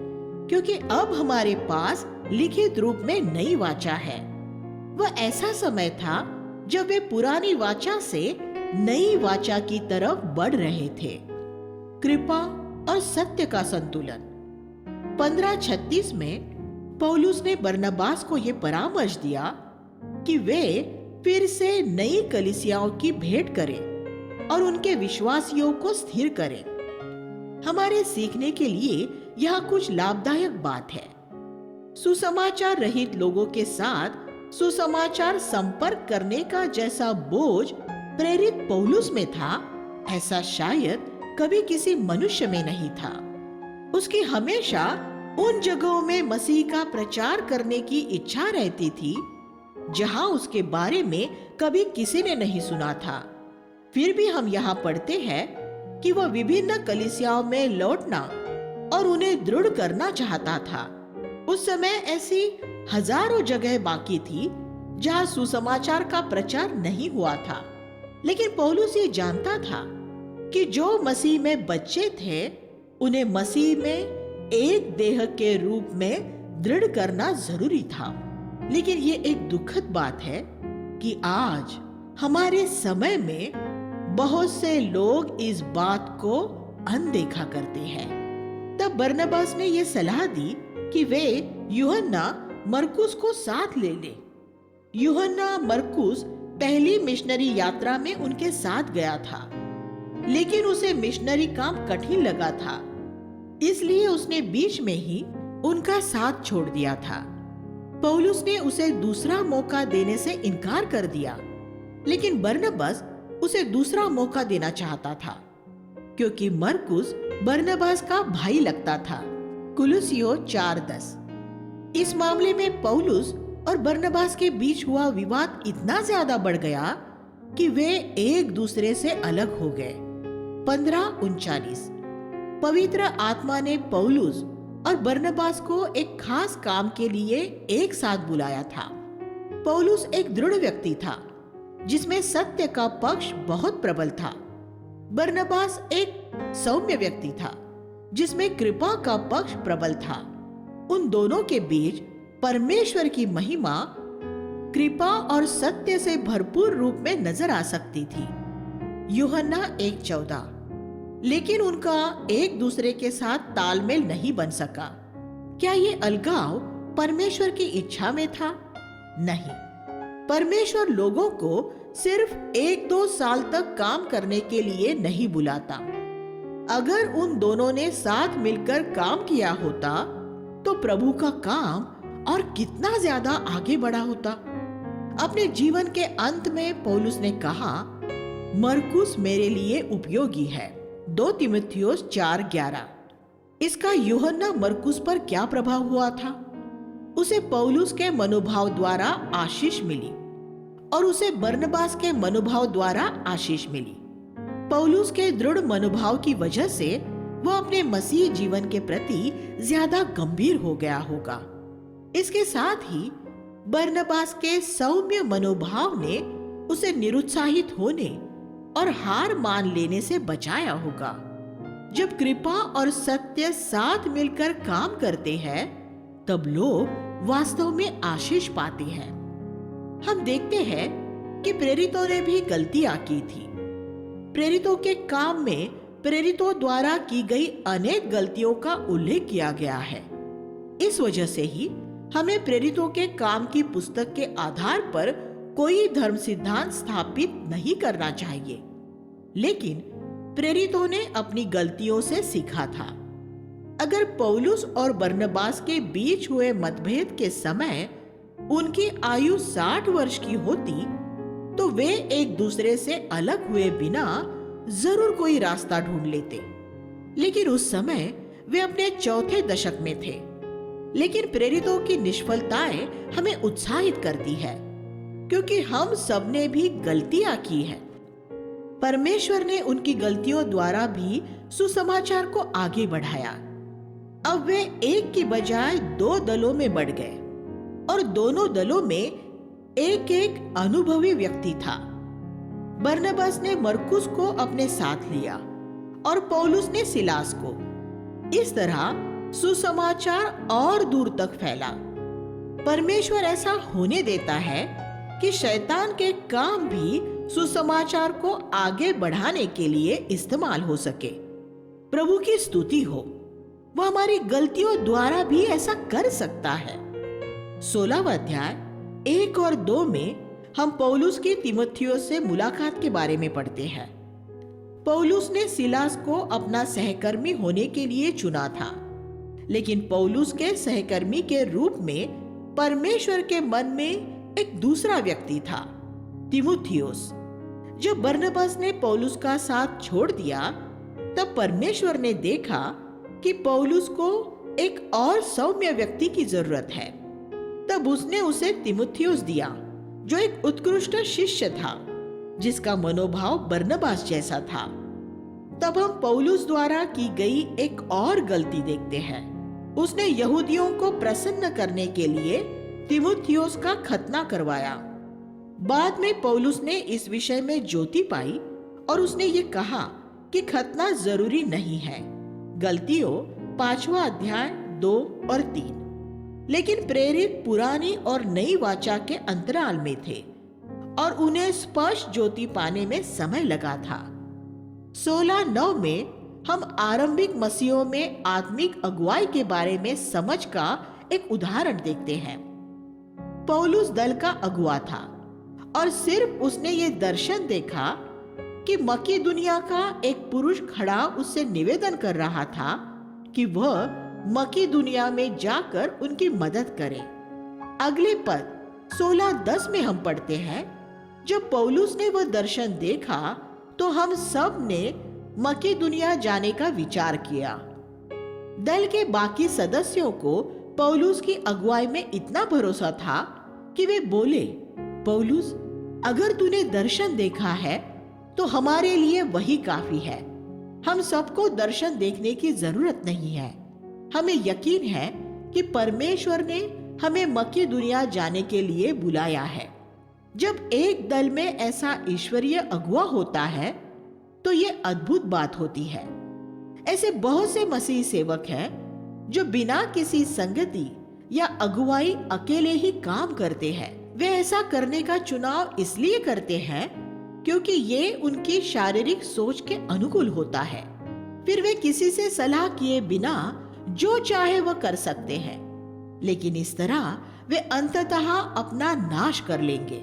क्योंकि अब हमारे पास लिखित रूप में नई वाचा है। वह ऐसा समय था जब वे पुरानी वाचा से नई वाचा की तरफ बढ़ रहे थे। कृपा और सत्य का संतुलन। 15:36 में पौलुस ने बरनबास को यह परामर्श दिया कि वे फिर से नई कलीसियाओं की भेंट करें और उनके विश्वासियों को स्थिर करें। हमारे सीखने के लिए यह कुछ लाभदायक बात है। सुसमाचार रहित लोगों के साथ सुसमाचार संपर्क करने का जैसा बोझ प्रेरित पौलुस में था, ऐसा शायद कभी किसी मनुष्य में नहीं था। उसकी हमेशा उन जगहों में मसीह का प्रचार करने की इच्छा रहती थी जहां उसके बारे में कभी किसी ने नहीं सुना था। फिर भी हम यहाँ पढ़ते हैं कि वह विभिन्न कलीसियाओं में लौटना और उन्हें दृढ़ करना चाहता था। उस समय ऐसी हजारों जगह बाकी थी जहां सुसमाचार का प्रचार नहीं हुआ था। लेकिन पौलुस ये जानता था कि जो मसीह में बच्चे थे उन्हें मसीह में एक देह के रूप में दृढ़ करना जरूरी था। लेकिन ये एक दुखद बात है कि आज हमारे समय में बहुत से लोग इस बात को अनदेखा करते हैं। तब बरनबास ने यह सलाह दी कि वे यूहन्ना मरकुस को साथ ले लें। यूहन्ना मरकुस पहली मिशनरी यात्रा में उनके साथ गया था। लेकिन उसे मिशनरी काम कठिन लगा था, इसलिए उसने बीच में ही उनका साथ छोड़ दिया था। पौलुस ने उसे दूसरा मौका देने से इनकार कर दिया, लेकिन बरनबास उसे दूसरा मौका देना चाहता था, क्योंकि मरकुस बरनबास का भाई लगता था। कुलुसियों 4:10। इस मामले में पौलुस और बरनबास के बीच हुआ विवाद इतना ज्यादा बढ़ गया कि वे एक दूसरे से अलग हो गए। 15:39। पवित्र आत्मा ने पौलुस और बरनबास को एक खास काम के लिए एक साथ बुलाया था। पौलुस एक दृढ़ व्यक्ति था जिसमें सत्य का पक्ष बहुत प्रबल था। बरनबास एक सौम्य व्यक्ति था जिसमें कृपा का पक्ष प्रबल था। उन दोनों के बीच परमेश्वर की महिमा कृपा और सत्य से भरपूर रूप में नजर आ सकती थी। यूहन्ना 1:14। लेकिन उनका एक दूसरे के साथ तालमेल नहीं बन सका। क्या ये अलगाव परमेश्वर की इच्छा में था? नहीं। परमेश्वर लोगों को सिर्फ 1-2 साल तक काम करने के लिए नहीं बुलाता। अगर उन दोनों ने साथ मिलकर काम किया होता तो प्रभु का काम और कितना ज्यादा आगे बढ़ा होता। अपने जीवन के अंत में पौलुस ने कहा, मरकुस मेरे लिए उपयोगी है। 2 तीमुथियुस 4:11। इसका यूहन्ना मरकुस पर क्या प्रभाव हुआ था? उसे पौलुस के मनोभाव द्वारा आशीष मिली और उसे बरनबास के मनोभाव द्वारा आशीष मिली। पौलुस के दृढ़ मनोभाव की वजह से वह अपने मसीह जीवन के प्रति ज्यादा गंभीर हो गया होगा। इसके साथ ही बरनबास के सौम्य मनोभाव ने उसे निरुत्साहित होने और हार मान लेने से बचाया होगा। जब कृपा और सत्य साथ मिलकर काम करते हैं, तब लोग वास्तव में आशीष पाते हैं। हम देखते हैं कि प्रेरितों ने भी गलतियां की थी। प्रेरितों के काम में प्रेरितों द्वारा की गई अनेक गलतियों का उल्लेख किया गया है। इस वजह से ही हमें प्रेरितों के काम की पुस्तक के आधार पर कोई धर्म सिद्धांत स्थापित नहीं करना चाहिए, लेकिन प्रेरितों ने अपनी गलतियों से सीखा था। अगर पौलुस और बरनबास के बीच हुए मतभेद के समय उनकी आयु 60 वर्ष की होती तो वे एक दूसरे से अलग हुए बिना जरूर कोई रास्ता ढूंढ लेते। लेकिन उस समय वे अपने 4थे दशक में थे। लेकिन प्रेरितों की निष्फलताएं हमें उत्साहित करती है, क्योंकि हम सबने भी गलतियां की हैं। परमेश्वर ने उनकी गलतियों द्वारा भी सुसमाचार को आगे बढ़ाया। अब वे एक की बजाय 2 दलों में बढ़ गए और दोनों दलों में एक एक अनुभवी व्यक्ति था। बरनबास ने मरकुस को अपने साथ लिया और पौलुस ने सिलास को। इस तरह सुसमाचार और दूर तक फैला। परमेश्वर ऐसा होने देता है कि शैतान के काम भी सुसमाचार को आगे बढ़ाने के लिए इस्तेमाल हो सके। प्रभु की स्तुति हो, वह हमारी गलतियों द्वारा भी ऐसा कर सकता है। 16वां अध्याय 1 और 2 में हम पौलुस की तीमुथियुस से मुलाकात के बारे में पढ़ते हैं। पौलुस ने सिलास को अपना सहकर्मी होने के लिए चुना था, लेकिन पौलुस के सहकर्मी के रूप में परमेश्वर के मन में एक दूसरा व्यक्ति था, तीमुथियुस। जब बरनबास ने पौलुस का साथ छोड़ दिया, तब परमेश्वर ने देखा कि पौलुस को एक और सौम्य व्यक्ति की जरूरत है। तब उसने उसे तीमुथियुस दिया, जो एक उत्कृष्ट शिष्य था, जिसका मनोभाव बरनबास जैसा था। तब हम पौलुस द्वारा की गई एक और गलती देखते हैं। उसने यहूदियों को प्रसन्न करने के लिए तीमुथियुस का खतना करवाया। बाद में पौलुस ने इस विषय में ज्योति पाई और उसने ये कहा कि खतना जरूरी नहीं है। गलतियों 5वां अध्याय 2 और 3। लेकिन प्रेरित पुरानी और नई वाचा के अंतराल में थे और उन्हें स्पष्ट ज्योति पाने में समय लगा था। 16:9 में हम आरंभिक मसीहों में आत्मिक अगुवाई के बारे में समझ का एक उदाहरण देखते हैं। पौलुस दल का अगुवा था और सिर्फ उसने ये दर्शन देखा कि मकी दुनिया का एक पुरुष खड़ा उससे निवेदन कर रहा था कि वह मकी दुनिया में जाकर उनकी मदद करे। अगले पद 16:10 में हम पढ़ते हैं, जब पौलुस ने वह दर्शन देखा तो हम सब ने मकी दुनिया जाने का विचार किया। दल के बाकी सदस्यों को पौलुस की अगुवाई में इतना भरोसा था कि वे बोले, पौलुस, अगर तूने दर्शन देखा है तो हमारे लिए वही काफी है। हम सबको दर्शन देखने की जरूरत नहीं है। हमें यकीन है कि परमेश्वर ने हमें मकी दुनिया जाने के लिए बुलाया है। जब एक दल में ऐसा ईश्वरीय अगुवा होता है तो ये अद्भुत बात होती है। ऐसे बहुत से मसीह सेवक हैं जो बिना किसी संगति या अगुवाई अकेले ही काम करते हैं। वे ऐसा करने का चुनाव इसलिए करते हैं क्योंकि ये उनकी शारीरिक सोच के अनुकूल होता है। फिर वे किसी से सलाह किए बिना जो चाहे वह कर सकते हैं, लेकिन इस तरह वे अंततः अपना नाश कर लेंगे।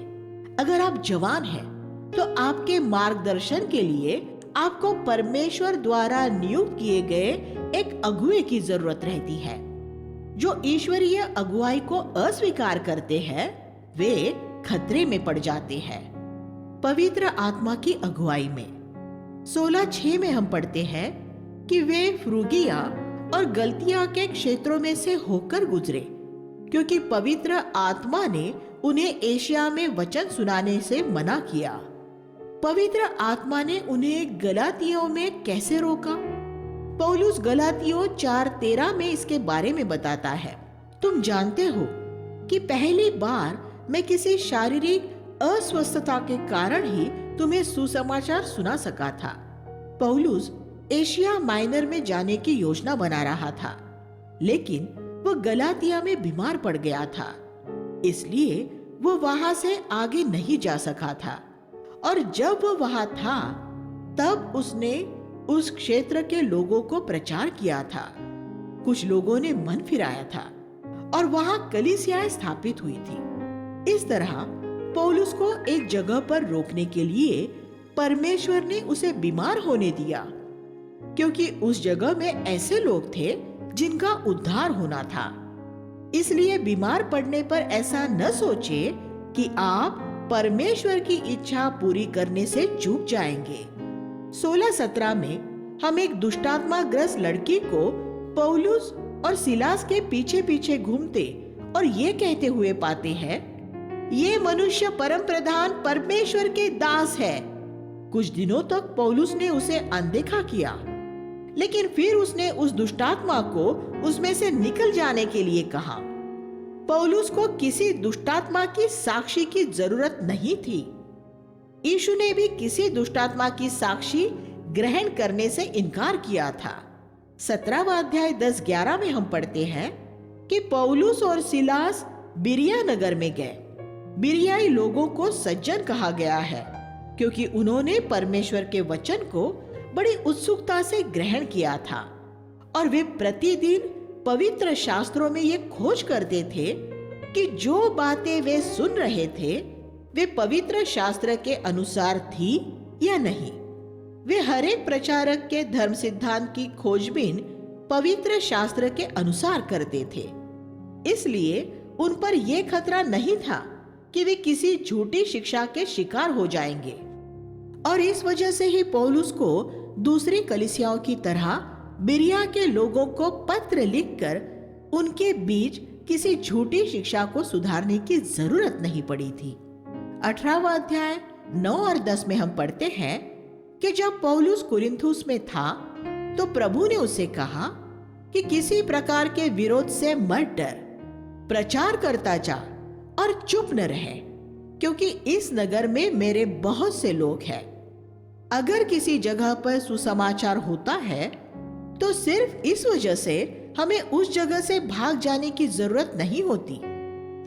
अगर आप जवान हैं, तो आपके मार्गदर्शन के लिए आपको परमेश्वर द्वारा नियुक्त किए गए एक अगुवे की जरूरत रहती है। जो ईश्वरीय अगुवाई को अस्वीकार करते हैं, वे खतरे में पड़ जाते हैं। पवित्र आत्मा की अगुवाई में 16:6 में हम पढ़ते हैं कि वे फ्रूगिया और गलतिया के क्षेत्रों में से होकर गुजरे, क्योंकि पवित्र आत्मा ने उन्हें एशिया में वचन सुनाने से मना किया। पवित्र आत्मा ने उन्हें गलातियों में कैसे रोका? पौलुस गलातियों 4:13 में इसके बारे में बताता है, तुम जानते हो कि पहली बार मैं किसी शारीरिक अस्वस्थता के कारण ही तुम्हें सुसमाचार सुना सका था। पौलुस एशिया माइनर में जाने की योजना बना रहा था, लेकिन वह गलातिया में बीमार पड़ गया था, इसलिए वह वहां से आगे नहीं जा सका था। और जब वह वहां था, तब उसने उस क्षेत्र के लोगों को प्रचार किया था। कुछ लोगों ने मन फिराया था और वहां कलीसियाएं स्थापित हुई थी। इस तरह पौलुस को एक जगह पर रोकने के लिए परमेश्वर ने उसे बीमार होने दिया, क्योंकि उस जगह में ऐसे लोग थे जिनका उद्धार होना था। इसलिए बीमार पड़ने पर ऐसा न सोचे कि आप परमेश्वर की इच्छा पूरी करने से चूक जाएंगे। 16:17 में हम एक दुष्टात्मा ग्रस्त लड़की को पौलुस और सिलास के पीछे पीछे घूमते और ये कहते हुए पाते हैं, ये मनुष्य परम प्रधान परमेश्वर के दास है। कुछ दिनों तक पौलुस ने उसे अनदेखा किया, लेकिन फिर उसने उस दुष्टात्मा को उसमें से निकल जाने के लिए कहा। पौलुस को किसी दुष्टात्मा की साक्षी की जरूरत नहीं थी। यीशु ने भी किसी दुष्टात्मा की साक्षी ग्रहण करने से इनकार किया था। 17वां अध्याय 10-11 में हम पढ़ते हैं कि पौलुस और सिलास बिरिया नगर में गए। बिरियाई लोगों को सज्जन कहा गया है, क्योंकि उन्होंने परमेश्वर के वचन को बड़ी उत्सुकता से ग्रहण किया था और वे प्रतिदिन पवित्र शास्त्रों में ये खोज करते थे कि जो बातें वे सुन रहे थे वे पवित्र शास्त्र के अनुसार थी या नहीं। वे हर एक प्रचारक के धर्म सिद्धांत की खोजबीन पवित्र शास्त्र के अनुसार करते थे, इसलिए उन पर यह खतरा नहीं था कि वे किसी झूठी शिक्षा के शिकार हो जाएंगे। और इस वजह से ही पौलुस को दूसरी कलीसियाओं की तरह बिरिया के लोगों को पत्र लिखकर उनके बीच किसी झूठी शिक्षा को सुधारने की जरूरत नहीं पड़ी थी। 18वां अध्याय 9 और 10 में हम पढ़ते हैं कि जब पौलुस कुरिन्थुस में था तो प्रभु ने उससे कहा कि किसी प्रकार के विरोध से मत डर, प्रचार करता जा और चुप न रहे, क्योंकि इस नगर में मेरे बहुत से लोग हैं। अगर किसी जगह पर सुसमाचार होता है तो सिर्फ इस वजह से हमें उस जगह से भाग जाने की जरूरत नहीं होती,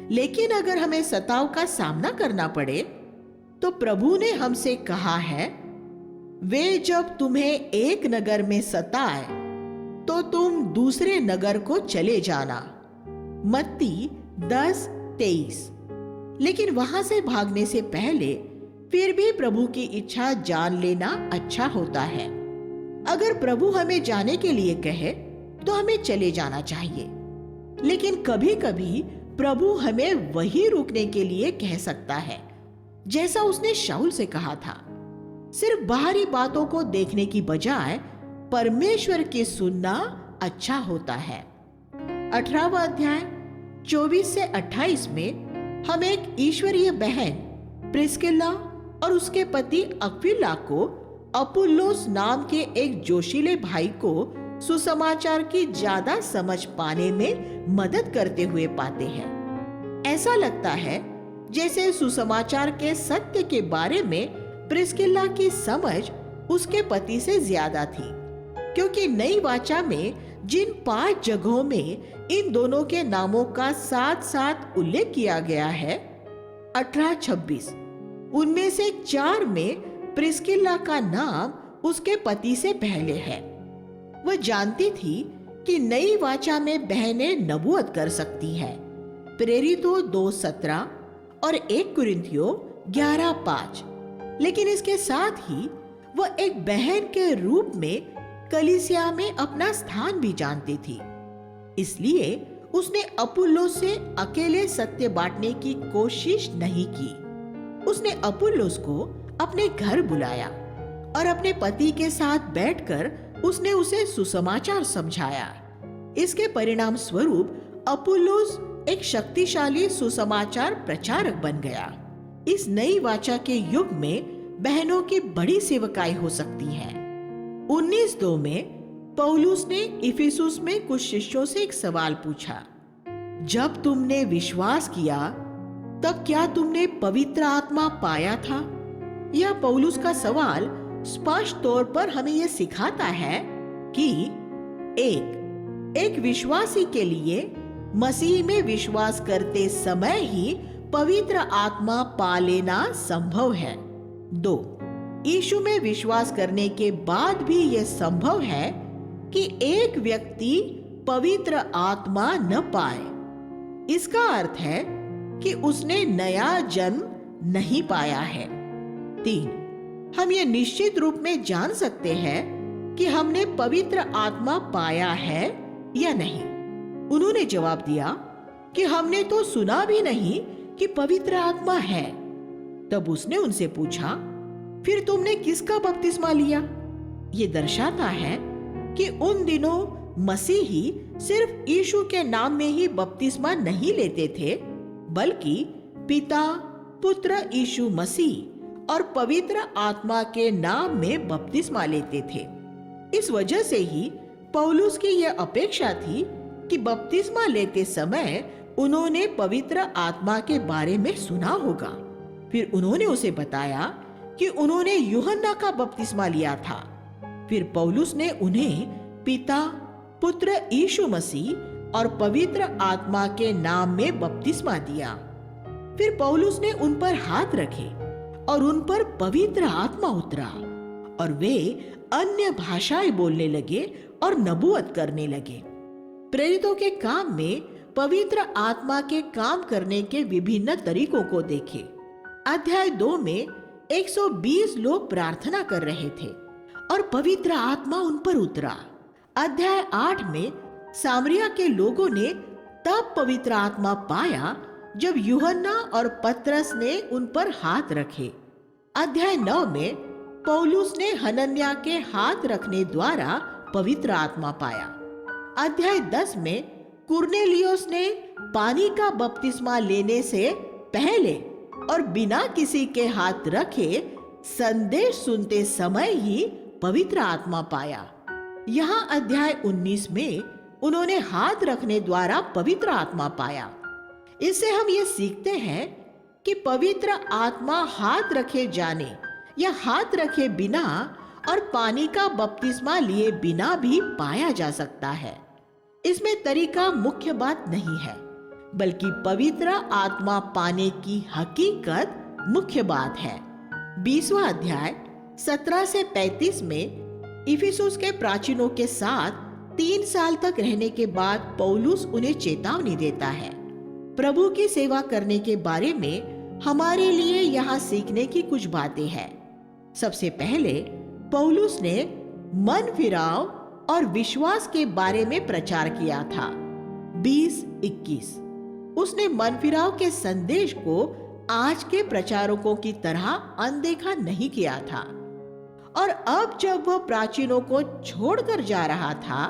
लेकिन अगर हमें सताव का सामना करना पड़े तो प्रभु ने हमसे कहा है, वे जब तुम्हें एक नगर में सताए तो तुम दूसरे नगर को चले जाना। मत्ती 10:23। लेकिन वहां से भागने से पहले फिर भी प्रभु की इच्छा जान लेना अच्छा होता है। अगर प्रभु हमें जाने के लिए कहे तो हमें चले जाना चाहिए, लेकिन कभी कभी प्रभु हमें वही रुकने के लिए कह सकता है, जैसा उसने शाऊल से कहा था। सिर्फ बाहरी बातों को देखने की बजाय परमेश्वर की सुनना अच्छा होता है। 18वां अध्याय 24 से 28 में हम एक ईश्वरीय बहन प्रिस्किल्ला और उसके पति अक्विला को अपुल्लोस नाम के एक जोशीले भाई को सुसमाचार की ज्यादा समझ पाने में मदद करते हुए पाते हैं। ऐसा लगता है जैसे सुसमाचार के सत्य के बारे में प्रिस्किल्ला की समझ उसके पति से ज्यादा थी, क्योंकि नई वाचा में जिन 5 जगहों में इन दोनों के नामों का साथ साथ उल्लेख किया गया है 18-26, उनमें से 4 में प्रिस्किल्ला का नाम उसके पति से पहले है। वह जानती थी कि नई वाचा में बहनें नबूवत कर सकती है। प्रेरितों 2:17 और 1 कुरिन्थियों 11:5। लेकिन इसके साथ ही वह एक बहन के रूप में कलीसिया में अपना स्थान भी जानती थी। इसलिए उसने अपुल्लोस से अकेले सत्य बांटने की कोशिश नहीं की। उसने अपुल्लोस को अपने घर बुलाया और अपने पति के साथ बैठकर उसने उसे सुसमाचार समझाया। इसके परिणाम स्वरूप अपुल्लोस एक शक्तिशाली सुसमाचार प्रचारक बन गया। इस नई वाचा के युग में बहनों की बड़ी सेवकाई हो सकती है। 19:2 में पौलुस ने इफिसुस में कुछ शिष्यों से एक सवाल पूछा, जब तुमने विश्वास किया तब क्या तुमने पवित्र आत्मा पाया था? यह पौलुस का सवाल स्पष्ट तौर पर हमें यह सिखाता है कि एक विश्वासी के लिए मसीह में विश्वास करते समय ही पवित्र आत्मा पा लेना संभव है। 2, यीशु में विश्वास करने के बाद भी यह संभव है कि एक व्यक्ति पवित्र आत्मा न पाए। इसका अर्थ है कि उसने नया जन्म नहीं पाया है। 3, हम ये निश्चित रूप में जान सकते हैं कि हमने पवित्र आत्मा पाया है या नहीं। उन्होंने जवाब दिया कि हमने तो सुना भी नहीं कि पवित्र आत्मा है। तब उसने उनसे पूछा, फिर तुमने किसका बपतिस्मा लिया? ये दर्शाता है कि उन दिनों मसीही सिर्फ यीशु के नाम में ही बपतिस्मा नहीं लेते थे, बल्कि पिता, पुत्र यीशु मसीह और पवित्र आत्मा के नाम में बपतिस्मा लेते थे। इस वजह से ही पौलुस की यह अपेक्षा थी कि बपतिस्मा लेते समय उन्होंने पवित्र आत्मा के बारे में सुना होगा। फिर उन्होंने उसे बताया कि उन्होंने यूहन्ना का बपतिस्मा लिया था। फिर पौलुस ने उन्हें पिता, पुत्र यीशु मसीह और पवित्र आत्मा के नाम में बपतिस्मा दिया। फिर पौलुस ने उन पर हाथ रखे और उन पर पवित्र आत्मा उतरा और वे अन्य भाषाएं बोलने लगे और नबूवत करने लगे। प्रेरितों के काम में पवित्र आत्मा के काम करने के विभिन्न तरीकों को देखें। अध्याय 2 में 120 लोग प्रार्थना कर रहे थे और पवित्र आत्मा उन पर उतरा। अध्याय 8 में सामरिया के लोगों ने तब पवित्र आत्मा पाया जब यूहन्ना और पतरस ने उन पर हाथ रखे। अध्याय 9 में पौलुस ने हनन्याह के हाथ रखने द्वारा पवित्र आत्मा पाया। अध्याय 10 में कुरनेलियुस ने पानी का बपतिस्मा लेने से पहले और बिना किसी के हाथ रखे संदेश सुनते समय ही पवित्र आत्मा पाया। यहाँ अध्याय 19 में उन्होंने हाथ रखने द्वारा पवित्र आत्मा पाया। इससे हम ये सीखते हैं कि पवित्र आत्मा हाथ रखे जाने या हाथ रखे बिना और पानी का बपतिस्मा लिए बिना भी पाया जा सकता है। इसमें तरीका मुख्य बात नहीं है, बल्कि पवित्र आत्मा पाने की हकीकत मुख्य बात है। 20वां अध्याय 17 से 35 में इफिसुस के प्राचीनों के साथ 3 साल तक रहने के बाद पौलुस उन्हें चेतावनी देता है। प्रभु की सेवा करने के बारे में हमारे लिए यहाँ सीखने की कुछ बातें हैं। सबसे पहले पौलुस ने मन फिराव और विश्वास के बारे में प्रचार किया था। 20-21 उसने मन फिराव के संदेश को आज के प्रचारकों की तरह अनदेखा नहीं किया था, और अब जब वह प्राचीनों को छोड़कर जा रहा था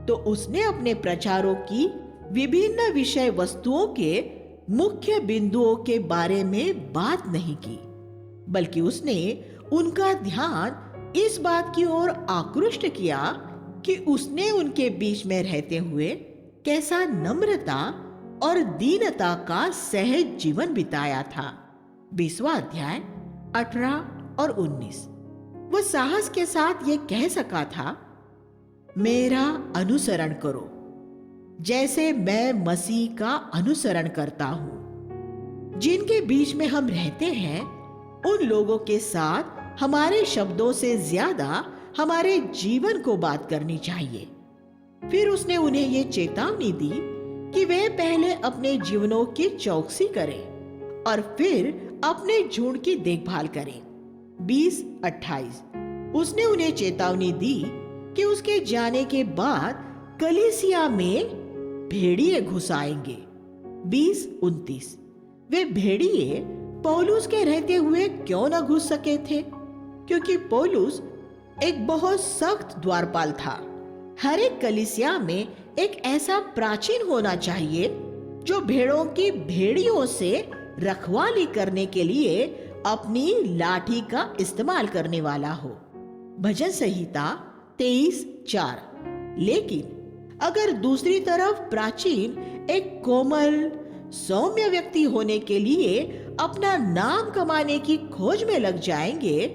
तो उसने अपने प्रचारों की विभिन्न विषय वस्तुओं के मुख्य बिंदुओं के बारे में बात नहीं की, बल्कि उसने उनका ध्यान इस बात की ओर आकृष्ट किया कि उसने उनके बीच में रहते हुए कैसा नम्रता और दीनता का सहज जीवन बिताया था। 20वां अध्याय 18 और 19 वह साहस के साथ ये कह सका था, मेरा अनुसरण करो जैसे मैं मसीह का अनुसरण करता हूं। जिनके बीच में हम रहते हैं उन लोगों के साथ हमारे शब्दों से ज्यादा हमारे जीवन को बात करनी चाहिए। फिर उसने उन्हें ये चेतावनी दी कि वे पहले अपने जीवनों की चौकसी करें और फिर अपने झुंड की देखभाल करें। 20-28 उसने उन्हें चेतावनी दी कि उसके जाने के बाद कलीसिया में भेड़िए घुस आएंगे। 20-29 वे भेड़िए पौलुस के रहते हुए क्यों न घुस सके थे? क्योंकि पौलुस एक बहुत सख्त द्वारपाल था। हर एक कलीसिया में एक ऐसा प्राचीन होना चाहिए जो भेड़ों की भेड़ियों से रखवाली करने के लिए अपनी लाठी का इस्तेमाल करने वाला हो। भजन संहिता 23:4। लेकिन अगर दूसरी तरफ प्राचीन एक कोमल सौम्य व्यक्ति होने के लिए अपना नाम कमाने की खोज में लग जाएंगे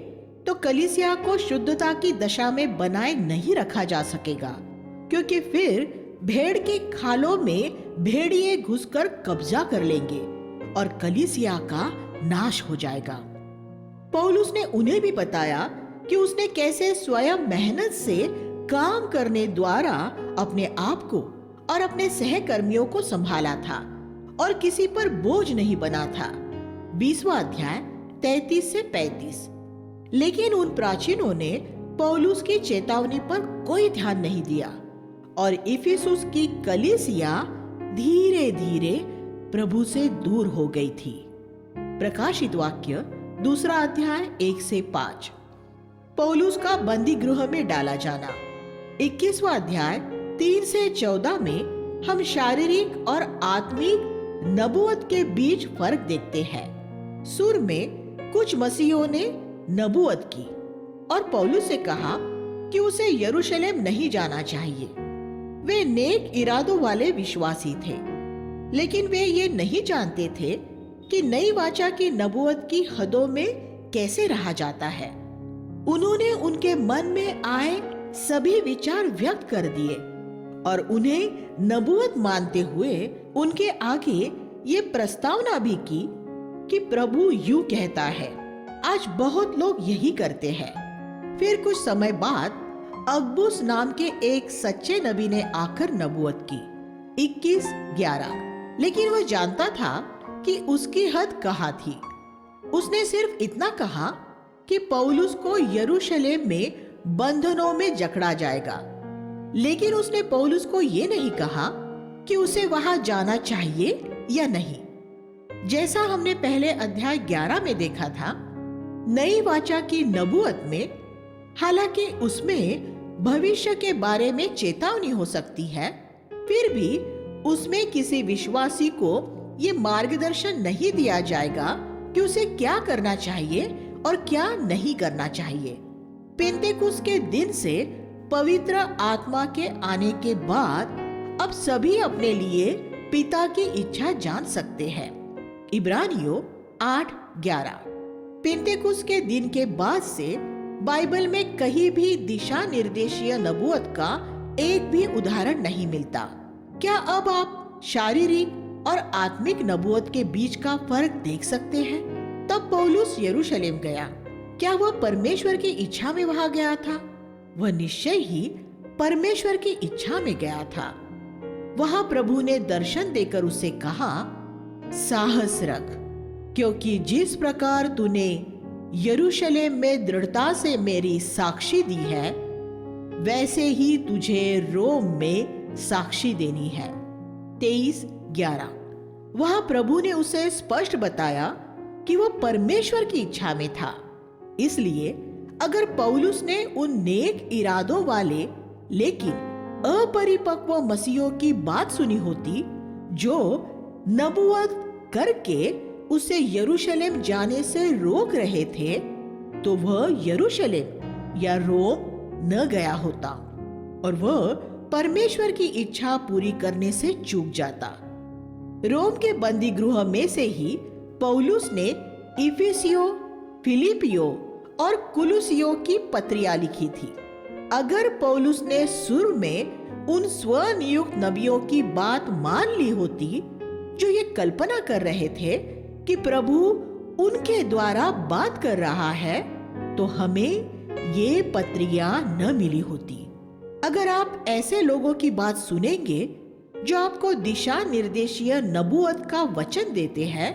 तो कलीसिया को शुद्धता की दशा में बनाए नहीं रखा जा सकेगा, क्योंकि फिर भेड़ के खालों में भेड़िए घुसकर कब्जा कर लेंगे और कलीसिया का नाश हो जाएगा। पौलुस ने उन्हें भी बताया कि उसने कैसे स्वयं मेहनत से काम करने द्वारा अपने आप को और अपने सहकर्मियों को संभाला था और किसी पर बोझ नहीं बना था। 20वां अध्याय 33 से 35। लेकिन उन प्राचीनों ने पौलुस की चेतावनी पर कोई ध्यान नहीं दिया और इफिसुस की कलीसिया धीरे धीरे प्रभु से दूर हो गई थी। प्रकाशित वाक्य 2 अध्याय 1 से 5। पौलुस का बंदी गृह में डाला जाना। 21वां अध्याय 3 से 14 में हम शारीरिक और आत्मिक नबूवत के बीच फर्क देखते हैं। सुर में कुछ मसीहों ने नबूवत की और पौलुस से कहा कि उसे यरूशलेम नहीं जाना चाहिए। वे नेक इरादों वाले विश्वासी थे, लेकिन वे ये नहीं जानते थे कि नई वाचा की नबूवत की हदों में कैसे रहा जाता है। उन्होंने उनके मन में आए सभी विचार व्यक्त कर दिए और उन्हें नबूवत मानते हुए उनके आगे ये प्रस्तावना भी की कि प्रभु यूं कहता है। आज बहुत लोग यही करते हैं। फिर कुछ समय बाद अगबुस नाम के एक सच्चे नबी ने आकर नबूवत की। 21:11। लेकिन वह जानता था कि उसकी हद कहाँ थी। उसने सिर्फ इतना कहा कि पौलुस को यरूशलेम में बंधनों में जकड़ा जाएगा, लेकिन उसने पौलुस को यह नहीं कहा कि उसे वहां जाना चाहिए या नहीं। जैसा हमने पहले अध्याय 11 में देखा था, नई वाचा की नबूवत में हालांकि उसमें भविष्य के बारे में चेतावनी हो सकती है, फिर भी उसमें किसी विश्वासी को ये मार्गदर्शन नहीं दिया जाएगा कि उसे क्या करना चाहिए और क्या नहीं करना चाहिए। पेंतेकुस्त के दिन से पवित्र आत्मा के आने के बाद अब सभी अपने लिए पिता की इच्छा जान सकते हैं। इब्रानियों 8:11। पेंतेकुस्त के दिन के बाद से बाइबल में कहीं भी दिशा निर्देशीय नबूवत का एक भी उदाहरण नहीं मिलता। क्या अब आप शारीरिक और आत्मिक नबूवत के बीच का फर्क देख सकते हैं? तब पौलुस यरूशलेम गया। क्या वह परमेश्वर की इच्छा में वहां गया था? वह निश्चय ही परमेश्वर की इच्छा में गया था। वहां प्रभु ने दर्शन देकर उसे कहा, साहस रख, क्योंकि जिस प्रकार तूने यरूशलेम में दृढ़ता से मेरी साक्षी दी है, वैसे ही तुझे रोम में साक्षी देनी है। 23:11। वहां प्रभु ने उसे स्पष्ट बताया कि वह परमेश्वर की इच्छा में था। इसलिए अगर पौलुस ने उन नेक इरादों वाले लेकिन अपरिपक्व मसीहों की बात सुनी होती, जो नबूवत करके उसे यरूशलेम जाने से रोक रहे थे, तो वह यरूशलेम या रोम न गया होता और वह परमेश्वर की इच्छा पूरी करने से चूक जाता। रोम के बंदी गृह में से ही पौलुस ने इफिसियों, फिलिपियों और कुलुसियों की पत्रियां लिखी थी। अगर पौलुस ने शुरू में उन स्वनियुक्त नबियों की बात मान ली होती, जो ये कल्पना कर रहे थे कि प्रभु उनके द्वारा बात कर रहा है, तो हमें ये पत्रियां न मिली होती। अगर आप ऐसे लोगों की बात सुनेंगे जो आपको दिशा निर्देशीय नबूवत का वचन देते हैं,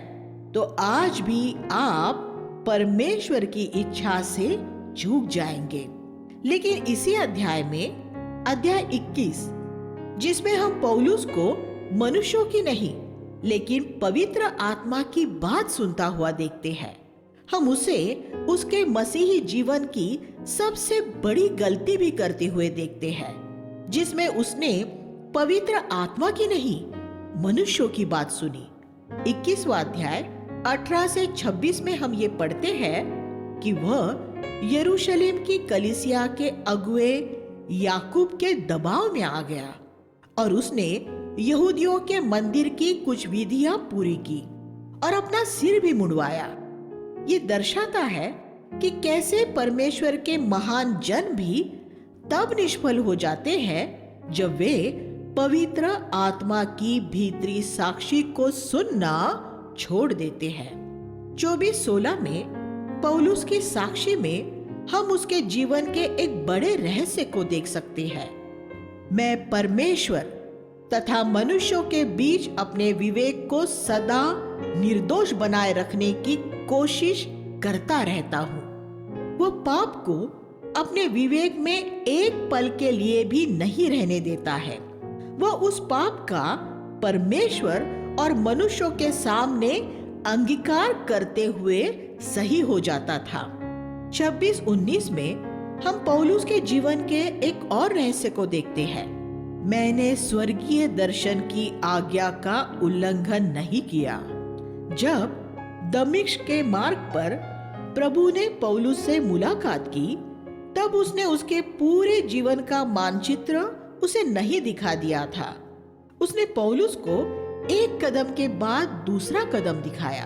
तो आज भी आप परमेश्वर की इच्छा से चूक जाएंगे। लेकिन इसी अध्याय में, अध्याय 21, जिसमें हम पौलुस को मनुष्यों की नहीं लेकिन पवित्र आत्मा की बात सुनता हुआ देखते हैं, हम उसे उसके मसीही जीवन की सबसे बड़ी गलती भी करते हुए देखते हैं, जिसमें उसने पवित्र आत्मा की नहीं, मनुष्यों की बात सुनी। 21वां अध्याय 18 से 26 में हम ये पढ़ते हैं कि वह यरूशलेम की कलीसिया के अगुए याकूब के दबाव में आ गया और उसने यहूदियों के मंदिर की कुछ विधियां पूरी की और अपना सिर भी मुंडवाया। ये दर्शाता है कि कैसे परमेश्वर के महान जन भी तब निष्फल हो जाते हैं जब वे पवित्र आत्मा की भीतरी साक्षी को सुनना छोड़ देते हैं। 24:16 में पौलुस की साक्षी में हम उसके जीवन के एक बड़े रहस्य को देख सकते हैं। मैं परमेश्वर तथा मनुष्यों के बीच अपने विवेक को सदा निर्दोष बनाए रखने की कोशिश करता रहता हूँ। वह पाप को अपने विवेक में एक पल के लिए भी नहीं रहने देता है। वह उस पाप का परमेश्वर और मनुष्यों के सामने अंगीकार करते हुए सही हो जाता था। 26-19 में हम पौलुस के जीवन के एक और रहस्य को देखते हैं। मैंने स्वर्गीय दर्शन की आज्ञा का उल्लंघन नहीं किया। जब दमिश्क के मार्ग पर प्रभु ने पौलुस से मुलाकात की, तब उसने उसके पूरे जीवन का मानचित्र उसे नहीं दिखा दिया था। उसने पौलुस को एक कदम के बाद दूसरा कदम दिखाया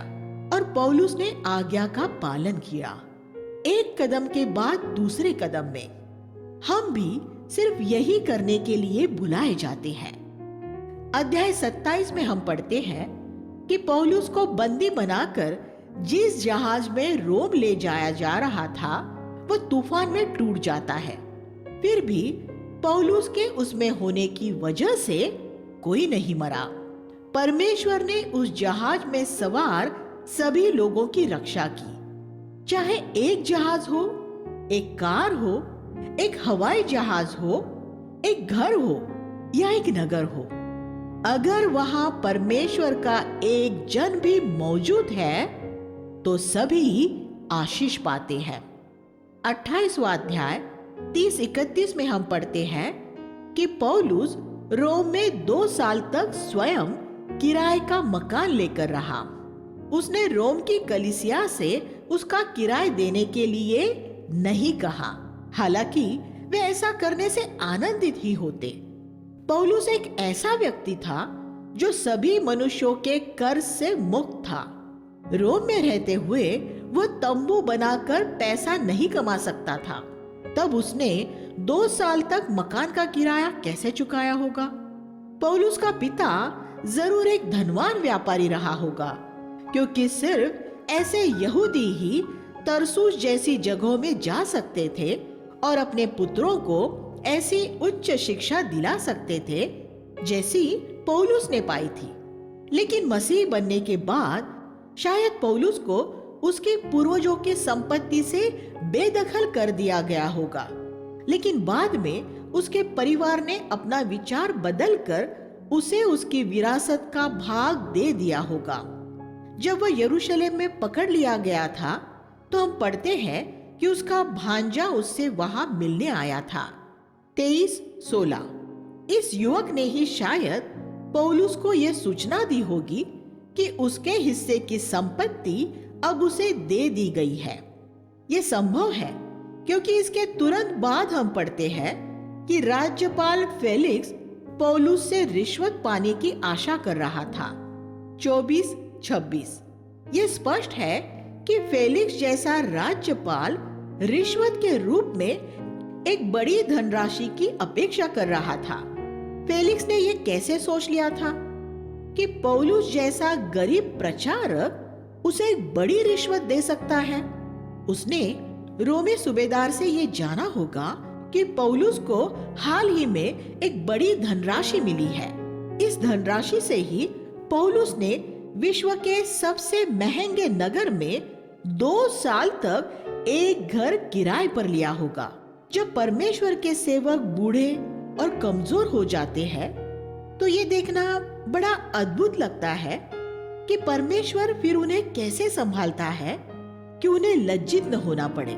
और पौलुस ने आज्ञा का पालन किया। एक कदम के बाद दूसरे कदम में हम भी सिर्फ यही करने के लिए बुलाए जाते हैं। अध्याय 27 में हम पढ़ते हैं कि पौलुस को बंदी बनाकर जिस जहाज में रोम ले जाया जा रहा था, वह तूफान में टूट जाता है। फिर भी पौलुस के उसमें होने की वजह से कोई नहीं मरा। परमेश्वर ने उस जहाज में सवार सभी लोगों की रक्षा की। चाहे एक जहाज हो, एक कार हो, एक हवाई जहाज हो, एक घर हो या एक नगर हो, अगर वहां परमेश्वर का एक जन भी मौजूद है तो सभी आशीष पाते हैं। 28वां अध्याय 30-31 में हम पढ़ते हैं कि पौलुस रोम में 2 साल तक स्वयं किराए का मकान लेकर रहा। उसने रोम की कलीसिया से उसका किराया देने के लिए नहीं कहा, हालांकि वे ऐसा करने से आनंदित ही होते। पौलुस एक ऐसा व्यक्ति था जो सभी मनुष्यों के कर्ज से मुक्त था। रोम में रहते हुए वह तंबू बनाकर पैसा नहीं कमा सकता था। तब उसने 2 साल तक मकान का किराया कैसे चुकाया होगा? पौलुस का पिता जरूर एक धनवान व्यापारी रहा होगा, क्योंकि सिर्फ ऐसे यहूदी ही तरसुस जैसी जगहों में जा सकते थे और अपने पुत्रों को ऐसी उच्च शिक्षा दिला सकते थे जैसी पौलुस ने पाई थी। लेकिन मसीह बनने के बाद शायद पौलुस को उसके पूर्वजों की संपत्ति से बेदखल कर दिया गया होगा, लेकिन बाद में उसके परिवार ने अपना विचार बदलकर उसे उसकी विरासत का भाग दे दिया होगा। जब वह यरूशलेम में पकड़ लिया गया था तो हम पढ़ते हैं कि उसका भांजा उससे वहां मिलने आया था। 23:16। इस युवक ने ही शायद पौलुस को यह सूचना दी होगी कि उसके हिस्से की संपत्ति अब उसे दे दी गई है। यह संभव है क्योंकि इसके तुरंत बाद हम पढ़ते हैं कि राज्यपाल फेलिक्स पौलुस से रिश्वत पाने की आशा कर रहा था। 24-26। यह स्पष्ट है कि फेलिक्स जैसा राज्यपाल रिश्वत के रूप में एक बड़ी धनराशि की अपेक्षा कर रहा था। फेलिक्स ने यह कैसे सोच लिया था कि पौलुस जैसा गरीब प्रचारक उसे एक बड़ी रिश्वत दे सकता है? उसने रोमी सूबेदार से यह जाना होगा कि पौलुस को हाल ही में एक बड़ी धनराशि मिली है। इस धनराशि से ही पौलुस ने विश्व के सबसे महंगे नगर में 2 साल तक एक घर किराए पर लिया होगा। जब परमेश्वर के सेवक बूढ़े और कमजोर हो जाते हैं तो ये देखना बड़ा अद्भुत लगता है कि परमेश्वर फिर उन्हें कैसे संभालता है कि उन्हें लज्जित न होना पड़े।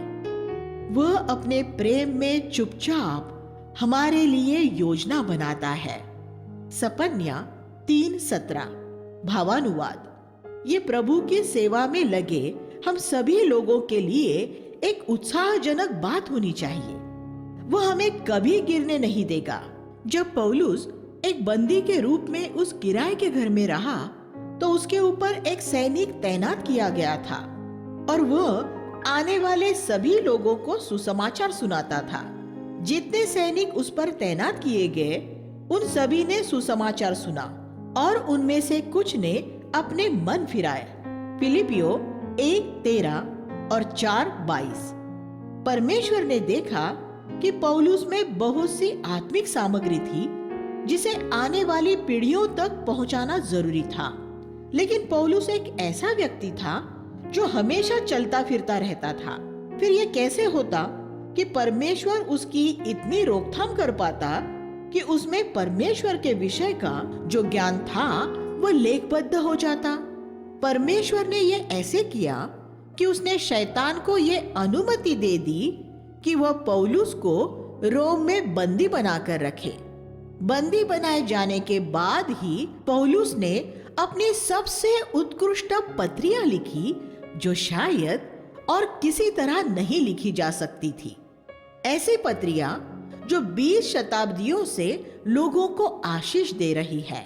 वह अपने प्रेम में चुपचाप हमारे लिए योजना बनाता है। सपन्या 3:17। भावानुवाद। ये प्रभु की सेवा में लगे हम सभी लोगों के लिए एक उत्साहजनक बात होनी चाहिए। वह हमें कभी गिरने नहीं देगा। जब पौलुस एक बंदी के रूप में उस किराए के घर में रहा तो उसके ऊपर एक सैनिक तैनात किया गया था और वह आने वाले सभी लोगों को सुसमाचार सुनाता था। जितने सैनिक उस पर तैनात किए गए उन सभी ने सुसमाचार सुना और उनमें से कुछ ने अपने मन फिराए। फिलिपियो 1:13 और 4:22। परमेश्वर ने देखा कि पौलुस में बहुत सी आत्मिक सामग्री थी जिसे आने वाली पीढ़ियों तक पहुंचाना जरूरी था, लेकिन पौलुस एक ऐसा व्यक्ति था जो हमेशा चलता फिरता रहता था। फिर यह कैसे होता कि परमेश्वर उसकी इतनी रोकथाम कर पाता कि उसमें परमेश्वर के विषय का जो ज्ञान था वह लेखबद्ध हो जाता? परमेश्वर ने यह ऐसे किया कि उसने शैतान को यह अनुमति दे दी कि वह पौलुस को रोम में बंदी बनाकर रखे। बंदी बनाए जाने के बाद ही पौलुस ने अपनी सबसे उत्कृष्ट पत्रियां लिखी जो शायद और किसी तरह नहीं लिखी जा सकती थी। ऐसी पत्रियां जो 20 शताब्दियों से लोगों को आशीष दे रही है।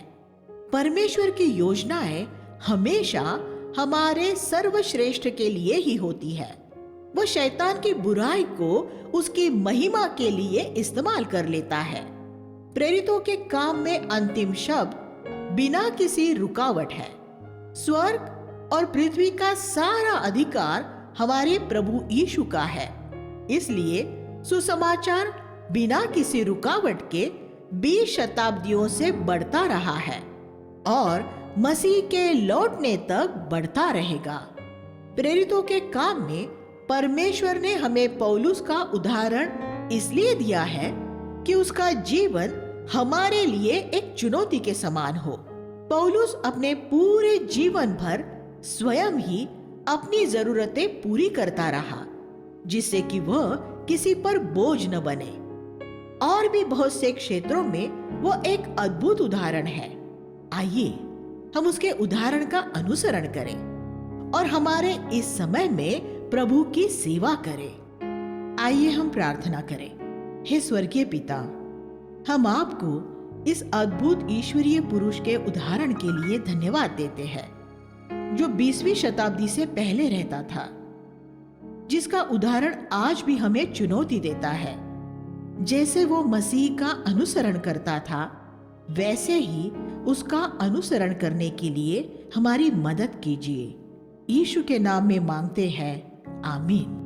परमेश्वर की योजनाएं हमेशा हमारे सर्वश्रेष्ठ के लिए ही होती है। वह शैतान की बुराई को उसकी महिमा के लिए इस्तेमाल कर लेता है। प्रेरितों के काम में अंतिम शब्द बिना किसी रुकावट है। स्वर्ग और पृथ्वी का सारा अधिकार हमारे प्रभु यीशु का है। इसलिए सुसमाचार बिना किसी रुकावट के 20 शताब्दियों से बढ़ता रहा है और मसीह के लौटने तक बढ़ता रहेगा। प्रेरितों के काम में परमेश्वर ने हमें पौलुस का उदाहरण इसलिए दिया है कि उसका जीवन हमारे लिए एक चुनौती के समान हो। पौलुस अपने पूरे जीवन भर स्वयं ही अपनी जरूरतें पूरी करता रहा, जिससे कि वह किसी पर बोझ न बने। और भी बहुत से क्षेत्रों में वो एक अद्भुत उदाहरण है। आइए हम उसके उदाहरण का अनुसरण करें और हमारे इस समय में प्रभु की सेवा करें। आइए हम प्रार्थना करें। हे स्वर्गीय पिता, हम आपको इस अद्भुत ईश्वरीय पुरुष के उदाहरण के लिए धन्यवाद देते हैं, जो 20वीं शताब्दी से पहले रहता था, जिसका उदाहरण आज भी हमें चुनौती देता है। जैसे वो मसीह का अनुसरण करता था, वैसे ही उसका अनुसरण करने के लिए हमारी मदद कीजिए। यीशु के नाम में मांगते हैं, आमीन।